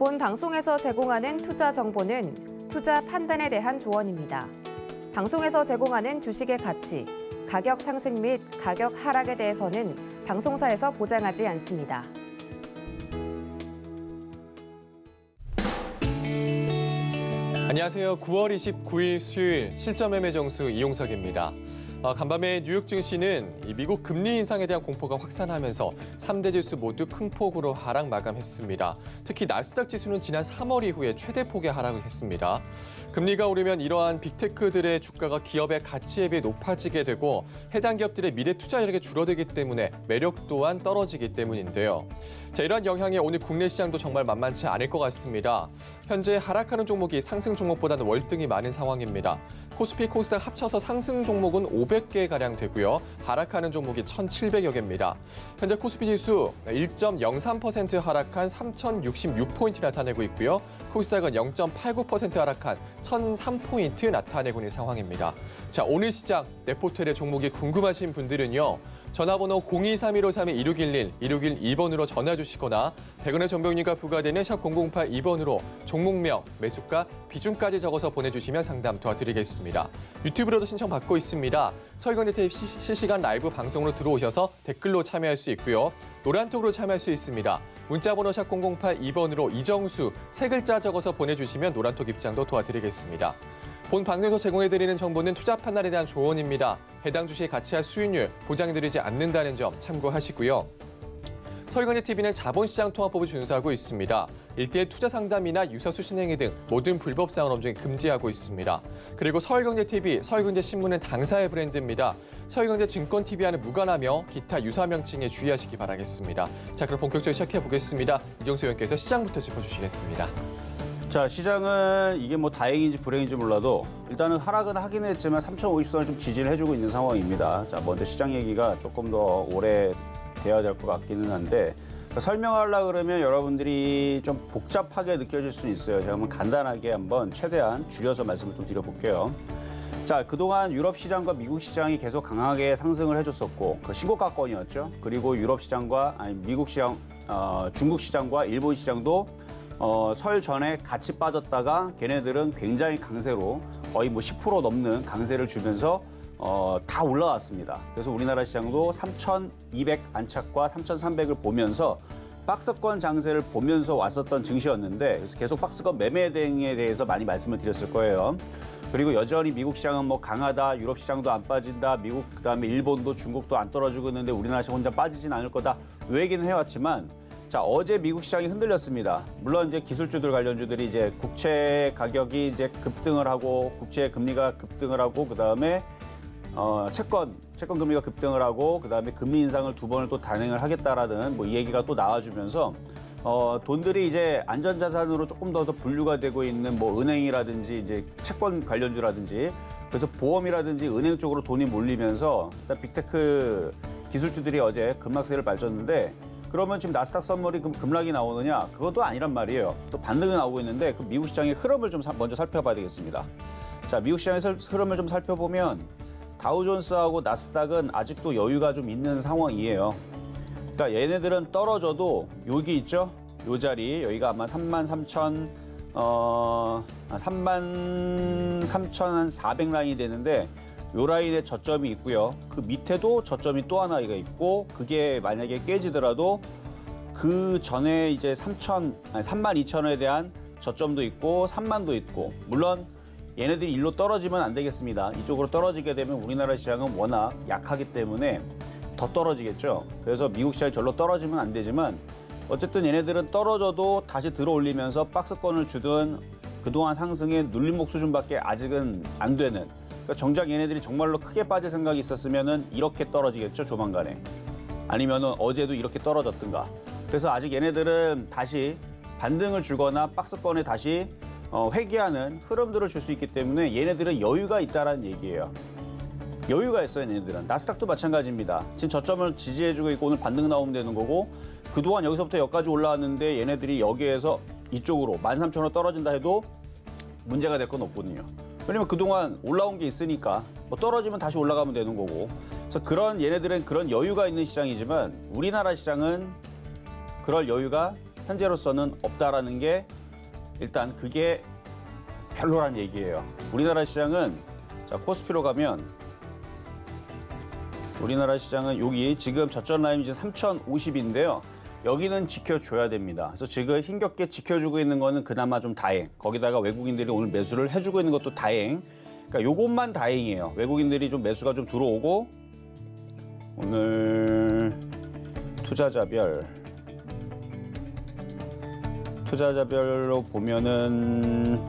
본 방송에서 제공하는 투자 정보는 투자 판단에 대한 조언입니다. 방송에서 제공하는 주식의 가치, 가격 상승 및 가격 하락에 대해서는 방송사에서 보장하지 않습니다. 안녕하세요. 9월 29일 수요일 실전 매매 정수 이용석입니다. 간밤에 뉴욕 증시는 미국 금리 인상에 대한 공포가 확산하면서 3대 지수 모두 큰 폭으로 하락 마감했습니다. 특히 나스닥 지수는 지난 3월 이후에 최대 폭의 하락을 했습니다. 금리가 오르면 이러한 빅테크들의 주가가 기업의 가치에 비해 높아지게 되고 해당 기업들의 미래 투자력이 줄어들기 때문에 매력 또한 떨어지기 때문인데요. 자, 이러한 영향에 오늘 국내 시장도 정말 만만치 않을 것 같습니다. 현재 하락하는 종목이 상승 종목보다는 월등히 많은 상황입니다. 코스피, 코스닥 합쳐서 상승 종목은 500개가량 되고요. 하락하는 종목이 1,700여 개입니다. 현재 코스피 지수 1.03% 하락한 3,066포인트 나타내고 있고요. 코스닥은 0.89% 하락한 1,003포인트 나타내고 있는 상황입니다. 자, 오늘 시장 레포트의 종목이 궁금하신 분들은요. 전화번호 023153-2611, 2612번으로 전화 주시거나 100원의 정보용료가 부과되는 샵 0082번으로 종목명, 매수가, 비중까지 적어서 보내주시면 상담 도와드리겠습니다. 유튜브로도 신청받고 있습니다. 서희건대 TV 실시간 라이브 방송으로 들어오셔서 댓글로 참여할 수 있고요. 노란톡으로 참여할 수 있습니다. 문자번호 샵 0082번으로 이정수, 3글자 적어서 보내주시면 노란톡 입장도 도와드리겠습니다. 본 방송에서 제공해드리는 정보는 투자 판단에 대한 조언입니다. 해당 주식의 가치와 수익률 보장해드리지 않는다는 점 참고하시고요. 서희건대 TV는 자본시장 통화법을 준수하고 있습니다. 일대일 투자 상담이나 유사수 신행위 등 모든 불법 사항을 엄중히 금지하고 있습니다. 그리고 서희건대 TV, 서희건대 신문은 당사의 브랜드입니다. 서희건대 증권TV와는 무관하며 기타 유사 명칭에 주의하시기 바라겠습니다. 자, 그럼 본격적으로 시작해 보겠습니다. 이정수 의원께서 시장부터 짚어주시겠습니다. 자, 시장은 이게 뭐 다행인지 불행인지 몰라도 일단은 하락은 하긴 했지만 3,050선을 좀 지지를 해주고 있는 상황입니다. 자, 먼저 시장 얘기가 조금 더 오래 돼야 될 것 같기는 한데 설명하려고 그러면 여러분들이 좀 복잡하게 느껴질 수 있어요. 제가 한번 간단하게 한번 최대한 줄여서 말씀을 좀 드려볼게요. 자, 그동안 유럽 시장과 미국 시장이 계속 강하게 상승을 해줬었고 그 신고가권이었죠. 그리고 유럽 시장과 미국 시장, 중국 시장과 일본 시장도 설 전에 같이 빠졌다가 걔네들은 굉장히 강세로 거의 뭐 10% 넘는 강세를 주면서 다 올라왔습니다. 그래서 우리나라 시장도 3,200 안착과 3,300을 보면서 박스권 장세를 보면서 왔었던 증시였는데 계속 박스권 매매 등에 대해서 많이 말씀을 드렸을 거예요. 그리고 여전히 미국 시장은 뭐 강하다, 유럽 시장도 안 빠진다, 미국 그다음에 일본도 중국도 안 떨어지고 있는데 우리나라 시장 혼자 빠지진 않을 거다. 요 얘기는 해왔지만 자, 어제 미국 시장이 흔들렸습니다. 물론 이제 기술주들 관련주들이 이제 국채 가격이 이제 급등을 하고 국채 금리가 급등을 하고 그다음에 채권 금리가 급등을 하고 그다음에 금리 인상을 2번을 또 단행을 하겠다라는 뭐 이 얘기가 또 나와주면서 돈들이 이제 안전자산으로 조금 더 분류가 되고 있는 뭐 은행이라든지 이제 채권 관련주라든지 그래서 보험이라든지 은행 쪽으로 돈이 몰리면서 일단 빅테크 기술주들이 어제 급락세를 밟았는데 그러면 지금 나스닥 선물이 급락이 나오느냐? 그것도 아니란 말이에요. 또 반등이 나오고 있는데 그 미국 시장의 흐름을 좀 먼저 살펴봐야 되겠습니다. 자, 미국 시장의 흐름을 좀 살펴보면 다우존스하고 나스닥은 아직도 여유가 좀 있는 상황이에요. 그러니까 얘네들은 떨어져도 여기 있죠? 요 자리, 여기가 아마 33,400 라인이 되는데 요 라인에 저점이 있고요. 그 밑에도 저점이 또 하나가 있고 그게 만약에 깨지더라도 그 전에 이제 32,000원에 대한 저점도 있고 3만도 있고 물론 얘네들이 일로 떨어지면 안 되겠습니다. 이쪽으로 떨어지게 되면 우리나라 시장은 워낙 약하기 때문에 더 떨어지겠죠. 그래서 미국 시장이 절로 떨어지면 안 되지만 어쨌든 얘네들은 떨어져도 다시 들어올리면서 박스권을 주든 그동안 상승의 눌림목 수준밖에 아직은 안 되는 그러니까 정작 얘네들이 정말로 크게 빠질 생각이 있었으면은 이렇게 떨어지겠죠, 조만간에. 아니면은 어제도 이렇게 떨어졌든가. 그래서 아직 얘네들은 다시 반등을 주거나 박스권에 다시 회귀하는 흐름들을 줄 수 있기 때문에 얘네들은 여유가 있다라는 얘기예요. 여유가 있어요, 얘네들은. 나스닥도 마찬가지입니다. 지금 저점을 지지해주고 있고 오늘 반등 나오면 되는 거고 그동안 여기서부터 여기까지 올라왔는데 얘네들이 여기에서 이쪽으로 13,000원 떨어진다 해도 문제가 될 건 없거든요. 왜냐면 그동안 올라온 게 있으니까 뭐 떨어지면 다시 올라가면 되는 거고 그래서 얘네들은 그런 여유가 있는 시장이지만 우리나라 시장은 그럴 여유가 현재로서는 없다라는 게 일단 그게 별로란 얘기예요. 우리나라 시장은 자 코스피로 가면 우리나라 시장은 여기 지금 저점 라인이 이제 3,050인데요. 여기는 지켜줘야 됩니다. 그래서 지금 힘겹게 지켜주고 있는 거는 그나마 좀 다행. 거기다가 외국인들이 오늘 매수를 해주고 있는 것도 다행. 그러니까 요것만 다행이에요. 외국인들이 좀 매수가 좀 들어오고 오늘 투자자별로 보면은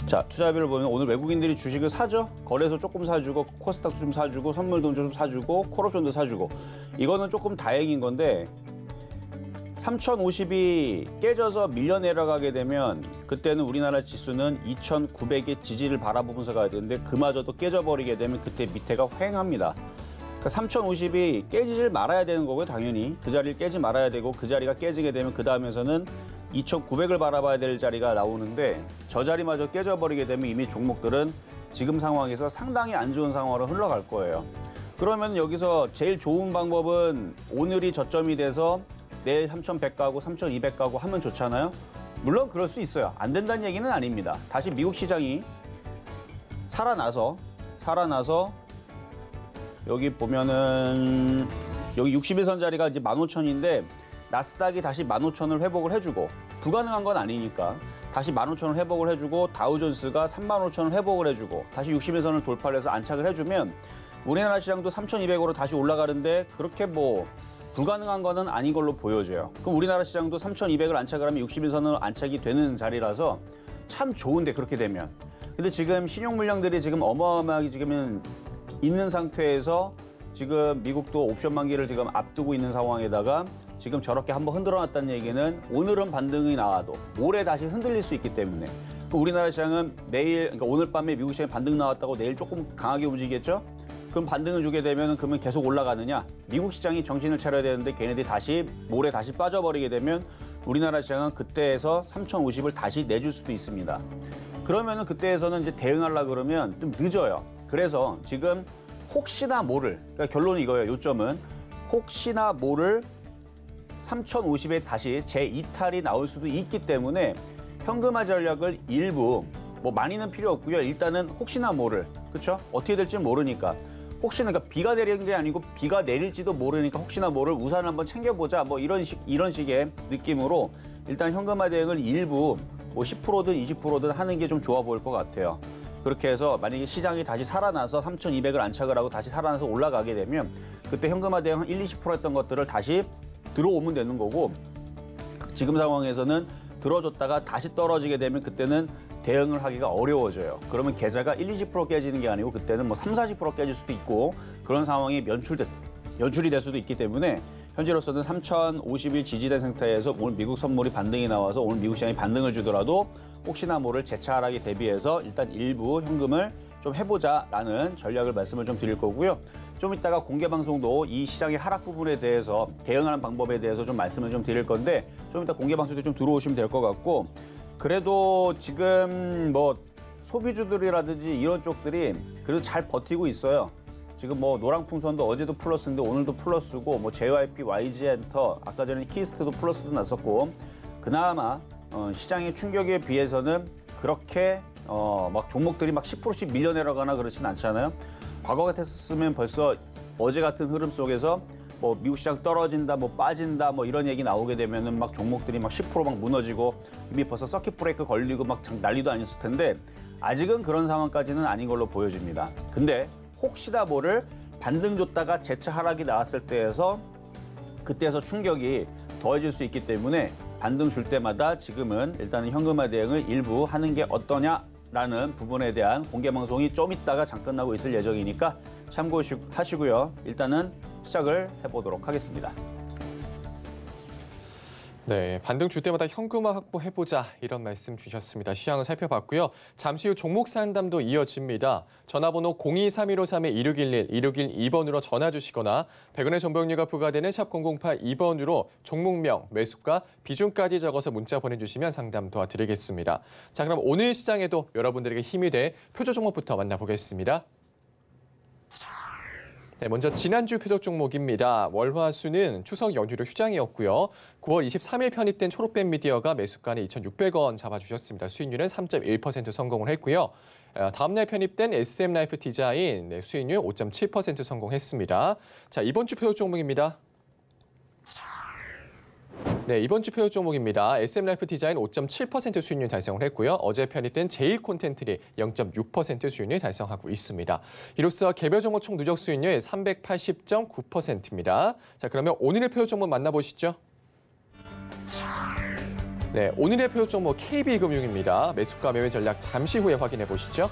자 투자자별로 보면 오늘 외국인들이 주식을 사죠. 거래소 조금 사주고 코스닥도 좀 사주고 선물도 좀 사주고 콜옵션도 사주고 이거는 조금 다행인 건데 3,050이 깨져서 밀려 내려가게 되면 그때는 우리나라 지수는 2,900의 지지를 바라보면서 가야 되는데 그마저도 깨져버리게 되면 그때 밑에가 휑합니다. 그러니까 3,050이 깨지질 말아야 되는 거고요. 당연히 그 자리를 깨지 말아야 되고 그 자리가 깨지게 되면 그 다음에서는 2,900을 바라봐야 될 자리가 나오는데 저 자리마저 깨져버리게 되면 이미 종목들은 지금 상황에서 상당히 안 좋은 상황으로 흘러갈 거예요. 그러면 여기서 제일 좋은 방법은 오늘이 저점이 돼서 내일 3,100 가고 3,200 가고 하면 좋잖아요. 물론 그럴 수 있어요. 안 된다는 얘기는 아닙니다. 다시 미국 시장이 살아나서 여기 보면은 여기 60일선 자리가 이제 15,000인데 나스닥이 다시 15,000을 회복을 해주고 불가능한 건 아니니까 다시 15,000을 회복을 해주고 다우존스가 35,000을 회복을 해주고 다시 60일선을 돌파를 해서 안착을 해주면 우리나라 시장도 3,200으로 다시 올라가는데 그렇게 뭐 불가능한 거는 아닌 걸로 보여져요. 그럼 우리나라 시장도 3,200을 안착을 하면 60일선으로 안착이 되는 자리라서 참 좋은데 그렇게 되면. 근데 지금 신용 물량들이 지금 어마어마하게 지금 있는 상태에서 지금 미국도 옵션 만기를 지금 앞두고 있는 상황에다가 지금 저렇게 한번 흔들어 놨다는 얘기는 오늘은 반등이 나와도 모레 다시 흔들릴 수 있기 때문에 우리나라 시장은 내일 그러니까 오늘 밤에 미국 시장에 반등 나왔다고 내일 조금 강하게 움직이겠죠? 그럼 반등을 주게 되면 그러면 계속 올라가느냐? 미국 시장이 정신을 차려야 되는데 걔네들이 다시 모레 다시 빠져버리게 되면 우리나라 시장은 그때에서 3,050을 다시 내줄 수도 있습니다. 그러면은 그때에서는 이제 대응하려고 그러면 좀 늦어요. 그래서 지금 혹시나 모를 그러니까 결론이 이거예요. 요점은 혹시나 모를 3,050에 다시 재이탈이 나올 수도 있기 때문에 현금화 전략을 일부 뭐 많이는 필요 없고요. 일단은 혹시나 모를 그렇죠? 어떻게 될지 모르니까 혹시나 그러니까 비가 내리는 게 아니고 비가 내릴지도 모르니까 혹시나 모를 우산 한번 챙겨보자 뭐 이런 식의 느낌으로 일단 현금화 대응을 일부 뭐 10%든 20%든 하는 게 좀 좋아 보일 것 같아요. 그렇게 해서 만약에 시장이 다시 살아나서 3,200을 안착을 하고 다시 살아나서 올라가게 되면 그때 현금화 대응 한 1, 20% 했던 것들을 다시 들어오면 되는 거고 지금 상황에서는 들어줬다가 다시 떨어지게 되면 그때는 대응을 하기가 어려워져요. 그러면 계좌가 1, 20% 깨지는 게 아니고 그때는 뭐 3, 40% 깨질 수도 있고 그런 상황이 연출이 될 수도 있기 때문에 현재로서는 3,050일 지지된 상태에서 오늘 미국 선물이 반등이 나와서 오늘 미국 시장이 반등을 주더라도 혹시나 모를 재차 하락에 대비해서 일단 일부 현금을 좀 해보자라는 전략을 말씀을 좀 드릴 거고요. 좀 이따가 공개 방송도 이 시장의 하락 부분에 대해서 대응하는 방법에 대해서 좀 말씀을 좀 드릴 건데 좀 이따 공개 방송도 좀 들어오시면 될 것 같고 그래도 지금 뭐 소비주들이라든지 이런 쪽들이 그래도 잘 버티고 있어요. 지금 뭐 노랑풍선도 어제도 플러스인데 오늘도 플러스고 뭐 JYP, YG엔터 아까 전에 키스트도 플러스도 났었고 그나마 시장의 충격에 비해서는 그렇게 막 종목들이 막 10%씩 밀려 내려가나 그렇진 않잖아요. 과거 같았으면 벌써 어제 같은 흐름 속에서 뭐 미국 시장 떨어진다, 뭐 빠진다, 뭐 이런 얘기 나오게 되면은 막 종목들이 막 10% 막 무너지고 이미 벌써 서킷 브레이크 걸리고 막 난리도 아니었을 텐데 아직은 그런 상황까지는 아닌 걸로 보여집니다. 근데 혹시나 모를 반등 줬다가 재차 하락이 나왔을 때에서 그때에서 충격이 더해질 수 있기 때문에 반등 줄 때마다 지금은 일단은 현금화 대응을 일부 하는 게 어떠냐라는 부분에 대한 공개 방송이 좀 있다가 잠깐 나고 있을 예정이니까 참고하시고요. 일단은 시작을 해보도록 하겠습니다. 네, 반등 줄 때마다 현금화 확보해보자 이런 말씀 주셨습니다. 시황을 살펴봤고요. 잠시 후 종목 상담도 이어집니다. 전화번호 023153-2611, 2612번으로 전화 주시거나 100원의 정보용료가 부과되는 샵 0082번으로 종목명, 매수가, 비중까지 적어서 문자 보내주시면 상담 도와드리겠습니다. 자, 그럼 오늘 시장에도 여러분들에게 힘이 될 표조 종목부터 만나보겠습니다. 네, 먼저 지난주 표적 종목입니다. 월화수는 추석 연휴로 휴장이었고요. 9월 23일 편입된 초록뱀 미디어가 매수가는 2,600원 잡아주셨습니다. 수익률은 3.1% 성공을 했고요. 다음 날 편입된 SM라이프 디자인 수익률 5.7% 성공했습니다. 자, 이번 주 표적 종목입니다. 네, 이번 주 표적 종목입니다. SM라이프 디자인 5.7% 수익률 달성을 했고요. 어제 편입된 제이콘텐트리 0.6% 수익률 달성하고 있습니다. 이로써 개별 종목 총 누적 수익률 380.9%입니다. 자, 그러면 오늘의 표적 종목 만나보시죠. 네, 오늘의 표적 종목 KB금융입니다. 매수가 매매 전략 잠시 후에 확인해 보시죠.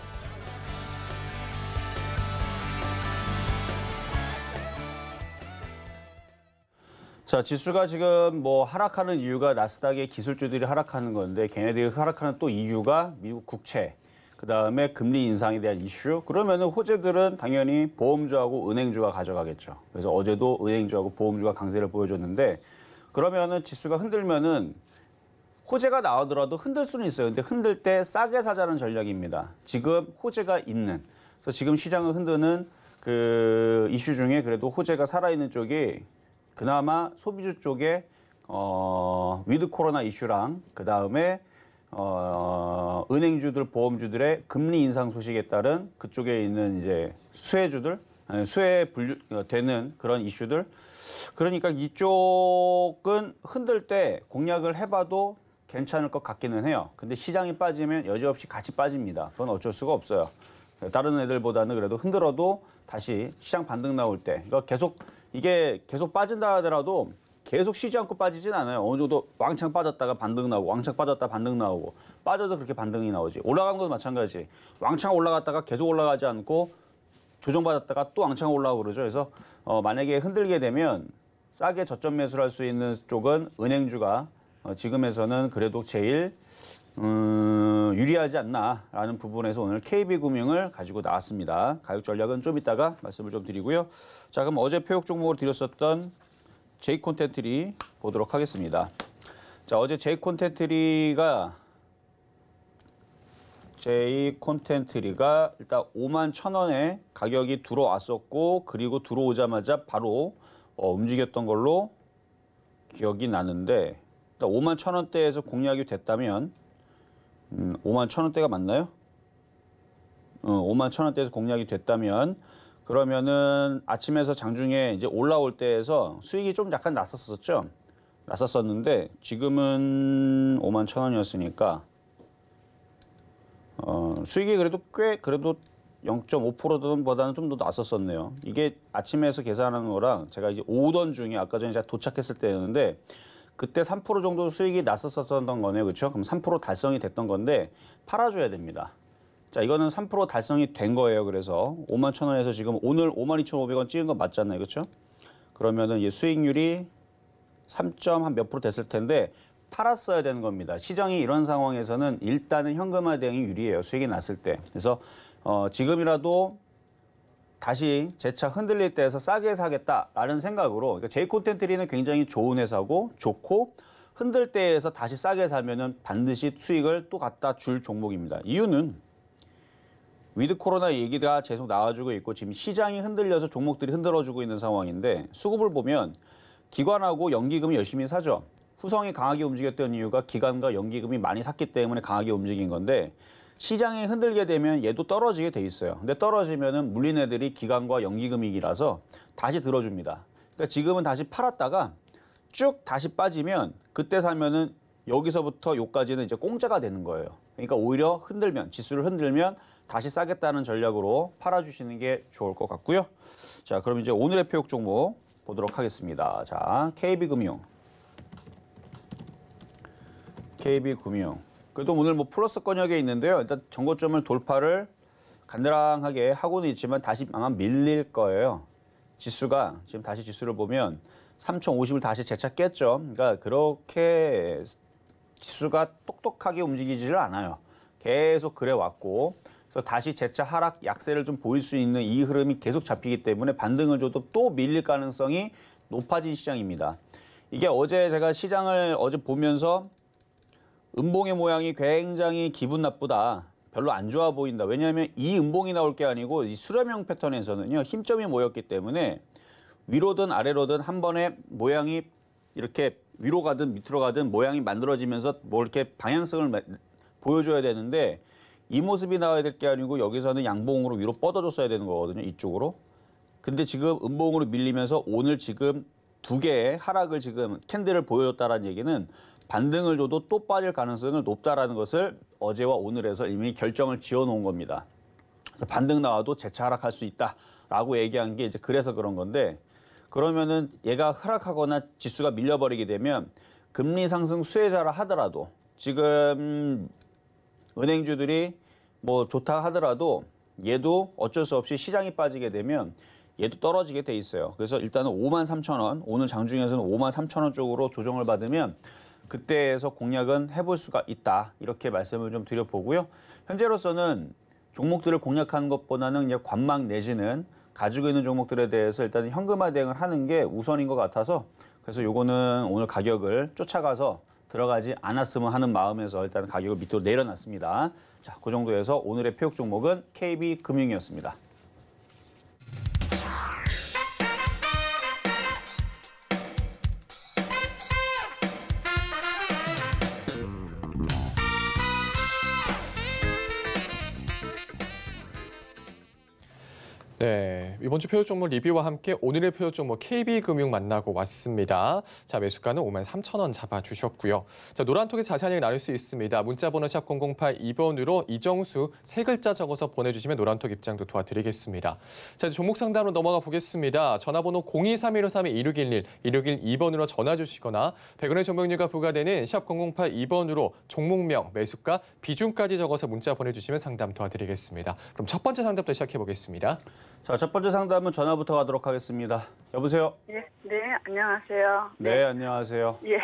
자, 지수가 지금 뭐 하락하는 이유가 나스닥의 기술주들이 하락하는 건데 걔네들이 하락하는 또 이유가 미국 국채, 그다음에 금리 인상에 대한 이슈. 그러면은 호재들은 당연히 보험주하고 은행주가 가져가겠죠. 그래서 어제도 은행주하고 보험주가 강세를 보여줬는데 그러면은 지수가 흔들면은 호재가 나오더라도 흔들 수는 있어요. 근데 흔들 때 싸게 사자는 전략입니다. 지금 호재가 있는. 그래서 지금 시장을 흔드는 그 이슈 중에 그래도 호재가 살아있는 쪽이 그나마 소비주 쪽에 위드 코로나 이슈랑 그다음에 은행주들, 보험주들의 금리 인상 소식에 따른 그쪽에 있는 이제 수혜주들, 수혜 분류되는 그런 이슈들. 그러니까 이쪽은 흔들 때 공략을 해봐도 괜찮을 것 같기는 해요. 근데 시장이 빠지면 여지없이 같이 빠집니다. 그건 어쩔 수가 없어요. 다른 애들보다는 그래도 흔들어도 다시 시장 반등 나올 때, 그러니까 이게 계속 빠진다 하더라도 계속 쉬지 않고 빠지진 않아요. 어느 정도 왕창 빠졌다가 반등 나오고 왕창 빠졌다 반등 나오고 빠져도 그렇게 반등이 나오지. 올라간 것도 마찬가지. 왕창 올라갔다가 계속 올라가지 않고 조정받았다가 또 왕창 올라오고 그러죠. 그래서 만약에 흔들게 되면 싸게 저점 매수를 할 수 있는 쪽은 은행주가 지금에서는 그래도 제일 유리하지 않나라는 부분에서 오늘 KB금융을 가지고 나왔습니다. 가격 전략은 좀 이따가 말씀을 좀 드리고요. 자, 그럼 어제 표적 종목으로 드렸었던 제이콘텐트리 보도록 하겠습니다. 자, 어제 제이콘텐트리가 일단 51,000원에 가격이 들어왔었고 그리고 들어오자마자 바로 움직였던 걸로 기억이 나는데 51,000원대에서 공략이 됐다면 51,000원대가 맞나요? 51,000원대에서 공략이 됐다면 그러면은 아침에서 장중에 이제 올라올 때에서 수익이 좀 약간 났었었죠. 났었었는데 지금은 51,000원이었으니까 수익이 그래도 0.5%보다는 좀 더 났었었네요. 이게 아침에서 계산한 거랑 제가 이제 오던 중에 아까 전에 제가 도착했을 때였는데 그때 3% 정도 수익이 났었었던 거네요. 그렇죠? 그럼 3% 달성이 됐던 건데 팔아줘야 됩니다. 자, 이거는 3% 달성이 된 거예요. 그래서 51,000원에서 지금 오늘 52,500원 찍은 거 맞잖아요. 그렇죠? 그러면은 이 수익률이 3. 한 몇 % 됐을 텐데 팔았어야 되는 겁니다. 시장이 이런 상황에서는 일단은 현금화 대응이 유리해요. 수익이 났을 때. 그래서 지금이라도 다시 재차 흔들릴 때에서 싸게 사겠다라는 생각으로, 그러니까 제이콘텐트리는 굉장히 좋은 회사고 좋고 흔들 때에서 다시 싸게 사면은 반드시 수익을 또 갖다 줄 종목입니다. 이유는 위드 코로나 얘기가 계속 나와주고 있고 지금 시장이 흔들려서 종목들이 흔들어주고 있는 상황인데 수급을 보면 기관하고 연기금이 열심히 사죠. 후성이 강하게 움직였던 이유가 기관과 연기금이 많이 샀기 때문에 강하게 움직인 건데 시장이 흔들게 되면 얘도 떨어지게 돼 있어요. 근데 떨어지면은 물린 애들이 기관과 연기금이라서 다시 들어줍니다. 그러니까 지금은 다시 팔았다가 쭉 다시 빠지면 그때 사면은 여기서부터 여기까지는 이제 공짜가 되는 거예요. 그러니까 오히려 지수를 흔들면 다시 싸겠다는 전략으로 팔아주시는 게 좋을 것 같고요. 자, 그럼 이제 오늘의 표적 종목 보도록 하겠습니다. 자, KB금융. 그래도 오늘 뭐 플러스 권역에 있는데요. 일단 전고점을 돌파를 간단하게 하고는 있지만 다시 아마 밀릴 거예요. 지수가 지금 다시 지수를 보면 3,050을 다시 재차 깼죠. 그러니까 그렇게 지수가 똑똑하게 움직이지를 않아요. 계속 그래 왔고 그래서 다시 재차 하락 약세를 좀 보일 수 있는 이 흐름이 계속 잡히기 때문에 반등을 줘도 또 밀릴 가능성이 높아진 시장입니다. 이게 어제 제가 시장을 보면서 음봉의 모양이 굉장히 기분 나쁘다. 별로 안 좋아 보인다. 왜냐하면 이 음봉이 나올 게 아니고 이 수렴형 패턴에서는요. 힘점이 모였기 때문에 위로든 아래로든 한 번에 모양이 이렇게 위로 가든 밑으로 가든 모양이 만들어지면서 뭐 이렇게 방향성을 보여줘야 되는데 이 모습이 나와야 될 게 아니고 여기서는 양봉으로 위로 뻗어줬어야 되는 거거든요. 이쪽으로. 근데 지금 음봉으로 밀리면서 오늘 지금 두 개의 하락을 지금 캔들을 보여줬다라는 얘기는 반등을 줘도 또 빠질 가능성이 높다라는 것을 어제와 오늘에서 이미 결정을 지어놓은 겁니다. 그래서 반등 나와도 재차 하락할 수 있다라고 얘기한 게 이제 그래서 그런 건데 그러면은 얘가 하락하거나 지수가 밀려버리게 되면 금리 상승 수혜자라 하더라도 지금 은행주들이 뭐 좋다 하더라도 얘도 어쩔 수 없이 시장이 빠지게 되면 얘도 떨어지게 돼 있어요. 그래서 일단은 53,000원, 오늘 장중에서는 53,000원 쪽으로 조정을 받으면 그때에서 공략은 해볼 수가 있다. 이렇게 말씀을 좀 드려보고요. 현재로서는 종목들을 공략하는 것보다는 그냥 관망 내지는 가지고 있는 종목들에 대해서 일단 현금화 대응을 하는 게 우선인 것 같아서 그래서 요거는 오늘 가격을 쫓아가서 들어가지 않았으면 하는 마음에서 일단 가격을 밑으로 내려놨습니다. 자, 그 정도에서 오늘의 표역 종목은 KB금융이었습니다. 네, 이번 주 표요 종목 리뷰와 함께 오늘의 표요 종목 KB금융 만나고 왔습니다. 자, 매수가는 53,000원 잡아주셨고요. 자, 노란톡에 자세한 얘기 나눌 수 있습니다. 문자번호 샵 0082번으로 이정수 세 글자 적어서 보내주시면 노란톡 입장도 도와드리겠습니다. 자, 이제 종목 상담으로 넘어가 보겠습니다. 전화번호 023153-2611, 2612번으로 전화 주시거나 100원의 정보용료가 부과되는 샵 0082번으로 종목명, 매수가, 비중까지 적어서 문자 보내주시면 상담 도와드리겠습니다. 그럼 첫 번째 상담부터 시작해 보겠습니다. 자, 첫 번째 상담은 전화부터 가도록 하겠습니다. 여보세요? 네, 안녕하세요. 네, 안녕하세요. 예,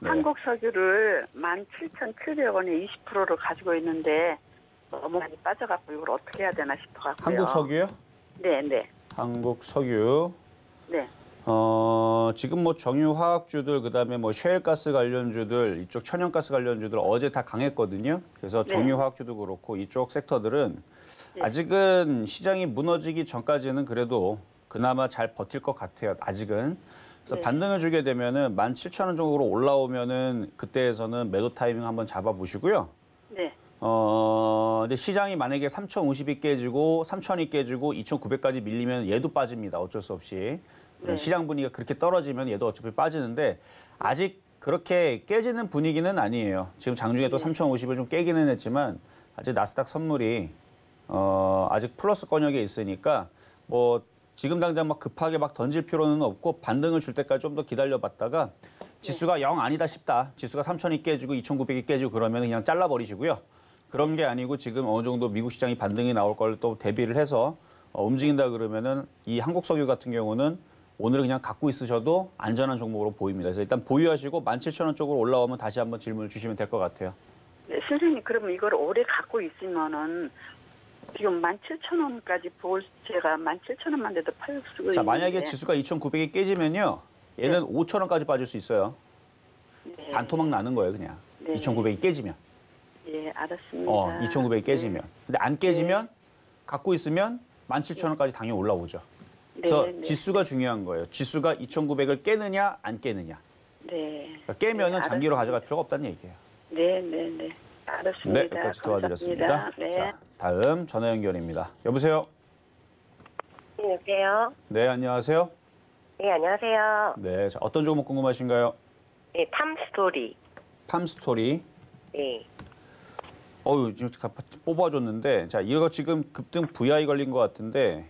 한국석유를 17,700원에 20%를 가지고 있는데 너무 많이 빠져갖고 이걸 어떻게 해야 되나 싶어갖고요. 한국석유요? 네. 한국석유. 네. 지금 뭐 정유화학주들 그다음에 뭐 셰일가스 관련주들 이쪽 천연가스 관련주들 어제 다 강했거든요. 그래서 정유화학주도 그렇고 이쪽 섹터들은 아직은 시장이 무너지기 전까지는 그래도 그나마 잘 버틸 것 같아요. 아직은. 그래서 반등을 주게 되면은 17,000원 정도로 올라오면은 그때에서는 매도 타이밍 한번 잡아보시고요. 네. 근데 시장이 만약에 3,050이 깨지고 3,000이 깨지고 2,900까지 밀리면 얘도 빠집니다. 어쩔 수 없이. 시장 분위기가 그렇게 떨어지면 얘도 어차피 빠지는데 아직 그렇게 깨지는 분위기는 아니에요. 지금 장중에 또 3,050을 좀 깨기는 했지만 아직 나스닥 선물이 아직 플러스 권역에 있으니까 뭐 지금 당장 막 급하게 막 던질 필요는 없고 반등을 줄 때까지 좀 더 기다려봤다가 지수가 영 아니다 싶다. 지수가 3,000이 깨지고 2,900이 깨지고 그러면 그냥 잘라버리시고요. 그런 게 아니고 지금 어느 정도 미국 시장이 반등이 나올 걸 또 대비를 해서 움직인다 그러면은 이 한국석유 같은 경우는 오늘 그냥 갖고 있으셔도 안전한 종목으로 보입니다. 그래서 일단 보유하시고 17,000원 쪽으로 올라오면 다시 한번 질문을 주시면 될 것 같아요. 네, 선생님 그러면 이걸 오래 갖고 있으면은 지금 17,000원까지 제가 17,000원만 돼도 팔 수가 있는데. 자, 만약에 지수가 2,900이 깨지면요. 얘는 5,000원까지 빠질 수 있어요. 네. 반토막 나는 거예요, 그냥. 네. 2,900이 깨지면. 예, 알았습니다. 2,900이 깨지면. 근데 안 깨지면 갖고 있으면 17,000원까지 당연히 올라오죠. 그래서 지수가 중요한 거예요. 지수가 2,900을 깨느냐 안 깨느냐. 네. 그러니까 깨면은 장기로 가져갈 필요가 없다는 얘기예요. 네. 알았습니다. 네, 여기까지 도와드렸습니다. 감사합니다. 네. 자, 다음 전화 연결입니다. 여보세요? 여보세요? 네, 안녕하세요. 네, 안녕하세요. 네, 자, 어떤 종목 궁금하신가요? 네, 팜스토리. 팜스토리. 네. 지금 뽑아줬는데, 자, 이거 지금 급등 VI 걸린 것 같은데,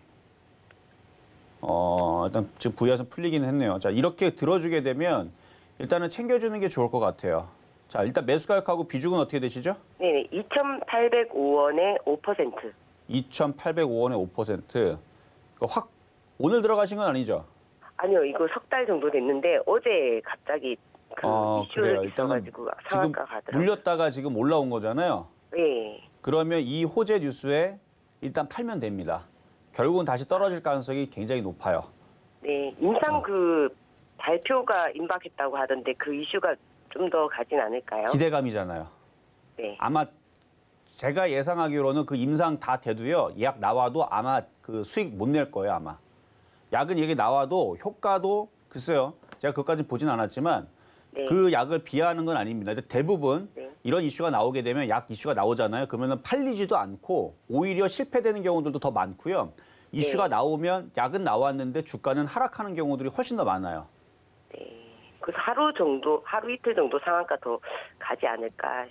일단 지금 VI에서 풀리긴 했네요. 자, 이렇게 들어주게 되면 일단은 챙겨주는 게 좋을 것 같아요. 자, 일단 매수 가격하고 비중은 어떻게 되시죠? 네, 2,805원에 5%. 2,805원에 5%. 확 오늘 들어가신 건 아니죠? 아니요, 이거 석 달 정도 됐는데 어제 갑자기 그래요. 이슈가 있어가지고 상한가 가더라고요. 물렸다가 지금 올라온 거잖아요. 네. 그러면 이 호재 뉴스에 일단 팔면 됩니다. 결국은 다시 떨어질 가능성이 굉장히 높아요. 네, 인상 발표가 임박했다고 하던데 그 이슈가 좀 더 가진 않을까요? 기대감이잖아요. 네. 아마 제가 예상하기로는 그 임상 다 돼도요. 약 나와도 아마 그 수익 못 낼 거예요, 아마. 약은 얘기 나와도 효과도 글쎄요. 제가 그것까지 보진 않았지만 네. 그 약을 비하하는 건 아닙니다. 근데 대부분 네. 이런 이슈가 나오게 되면 약 이슈가 나오잖아요. 그러면 팔리지도 않고 오히려 실패되는 경우들도 더 많고요. 이슈가 나오면 약은 나왔는데 주가는 하락하는 경우들이 훨씬 더 많아요. 네. 그래서 하루 이틀 정도 상한가 더 가지 않을까.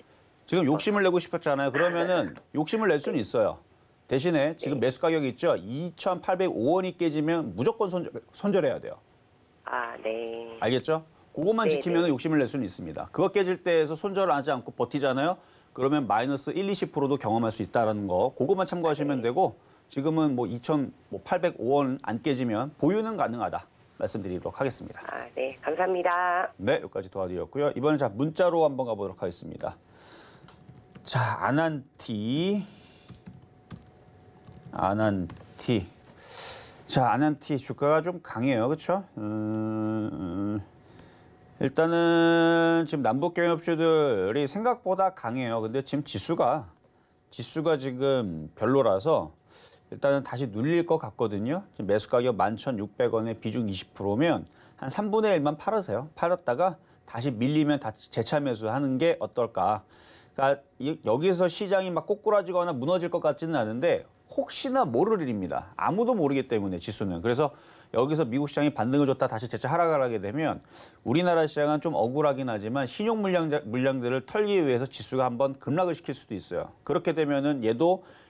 지금 욕심을 내고 싶었잖아요. 그러면은 욕심을 낼 수는 있어요. 대신에 지금 매수 가격이 있죠. 2,805원이 깨지면 무조건 손절해야 돼요. 아, 네. 알겠죠? 그것만 네, 지키면 네. 욕심을 낼 수는 있습니다. 그거 깨질 때에서 손절을 하지 않고 버티잖아요. 그러면 마이너스 1, 20%도 경험할 수 있다는 거. 그것만 참고하시면 되고 지금은 뭐 2,805원 안 깨지면 보유는 가능하다. 말씀드리도록 하겠습니다. 아, 네. 감사합니다. 네, 여기까지 도와드렸고요. 이번엔 자 문자로 한번 가보도록 하겠습니다. 자, 아난티. 자, 아난티 주가가 좀 강해요. 그렇죠? 일단은 지금 남북 경협주들이 생각보다 강해요. 근데 지금 지수가 지금 별로라서 일단은 다시 눌릴 것 같거든요. 지금 매수 가격 11,600원에 비중 20%면 한 3분의 1만 팔으세요. 팔았다가 다시 밀리면 다시 재차 매수하는 게 어떨까. 그러니까 여기서 시장이 막 꼬꾸라지거나 무너질 것 같지는 않은데 혹시나 모를 일입니다. 아무도 모르기 때문에 지수는. 그래서 여기서 미국 시장이 반등을 줬다 다시 재차 하락을 하게 되면 우리나라 시장은 좀 억울하긴 하지만 신용 물량들을 털기 위해서 지수가 한번 급락을 시킬 수도 있어요. 그렇게 되면은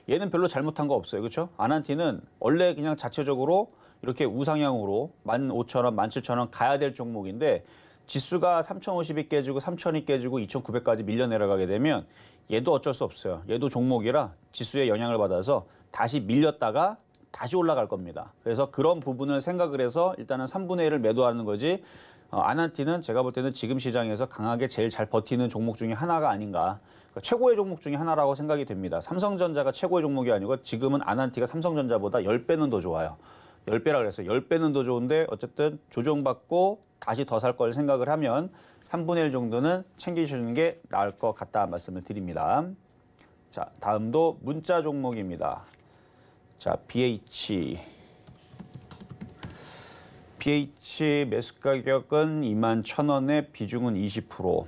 얘는 별로 잘못한 거 없어요. 그렇죠? 아난티는 원래 그냥 자체적으로 이렇게 우상향으로 15,000원, 17,000원 가야 될 종목인데 지수가 3,050이 깨지고 3,000이 깨지고 2,900까지 밀려 내려가게 되면 얘도 어쩔 수 없어요. 얘도 종목이라 지수의 영향을 받아서 다시 밀렸다가 다시 올라갈 겁니다. 그래서 그런 부분을 생각을 해서 일단은 3분의 1을 매도하는 거지 아난티는 제가 볼 때는 지금 시장에서 강하게 제일 잘 버티는 종목 중에 하나가 아닌가. 그러니까 최고의 종목 중에 하나라고 생각이 됩니다. 삼성전자가 최고의 종목이 아니고 지금은 아난티가 삼성전자보다 10배는 더 좋아요. 10배라 그랬어요. 10배는 더 좋은데 어쨌든 조정받고 다시 더 살 걸 생각을 하면 3분의 1 정도는 챙기시는 게 나을 것 같다 말씀을 드립니다. 자, 다음도 문자 종목입니다. 자, BH 매수 가격은 21,000원에 비중은 20%.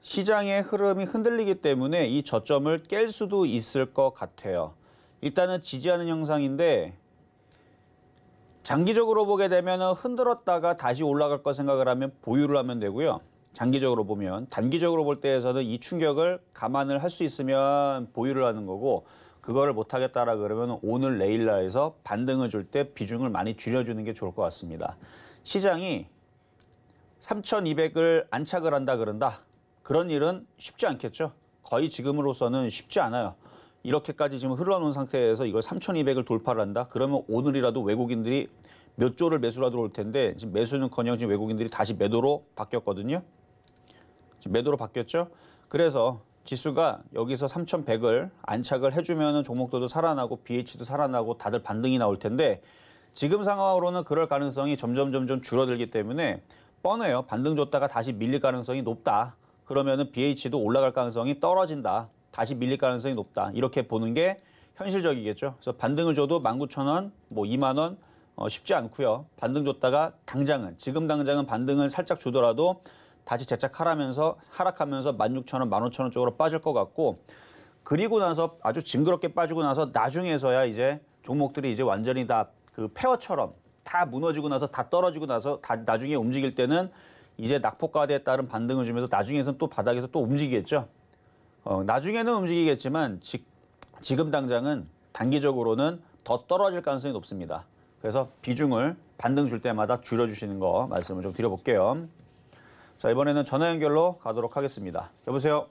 시장의 흐름이 흔들리기 때문에 이 저점을 깰 수도 있을 것 같아요. 일단은 지지하는 형상인데 장기적으로 보게 되면 흔들었다가 다시 올라갈 거 생각을 하면 보유를 하면 되고요. 장기적으로 보면 단기적으로 볼 때에서는 이 충격을 감안을 할 수 있으면 보유를 하는 거고 그거를 못하겠다라 그러면 오늘 내일날에서 반등을 줄 때 비중을 많이 줄여주는 게 좋을 것 같습니다. 시장이 3,200을 안착을 한다 그런다. 그런 일은 쉽지 않겠죠. 거의 지금으로서는 쉽지 않아요. 이렇게까지 지금 흘러놓은 상태에서 이걸 3,200을 돌파를 한다. 그러면 오늘이라도 외국인들이 몇 조를 매수로 들어올 텐데 지금 매수는커녕 지금 외국인들이 다시 매도로 바뀌었거든요. 지금 매도로 바뀌었죠. 그래서 지수가 여기서 3,100을 안착을 해주면 종목들도 살아나고 BH도 살아나고 다들 반등이 나올 텐데 지금 상황으로는 그럴 가능성이 점점 줄어들기 때문에 뻔해요. 반등 줬다가 다시 밀릴 가능성이 높다. 그러면은 BH도 올라갈 가능성이 떨어진다. 다시 밀릴 가능성이 높다. 이렇게 보는 게 현실적이겠죠. 그래서 반등을 줘도 19,000원, 뭐 2만 원 쉽지 않고요. 반등 줬다가 지금 당장은 반등을 살짝 주더라도 다시 재착하라면서 하락하면서 16,000원, 15,000원 쪽으로 빠질 것 같고 그리고 나서 아주 징그럽게 빠지고 나서 나중에서야 이제 종목들이 이제 완전히 다 그 폐허처럼 다 무너지고 나서 다 떨어지고 나서 다 나중에 움직일 때는 이제 낙폭과대에 따른 반등을 주면서 나중에서는 또 바닥에서 또 움직이겠죠. 나중에는 움직이겠지만 지금 당장은 단기적으로는 더 떨어질 가능성이 높습니다. 그래서 비중을 반등 줄 때마다 줄여주시는 거 말씀을 좀 드려볼게요. 자, 이번에는 전화 연결로 가도록 하겠습니다. 여보세요?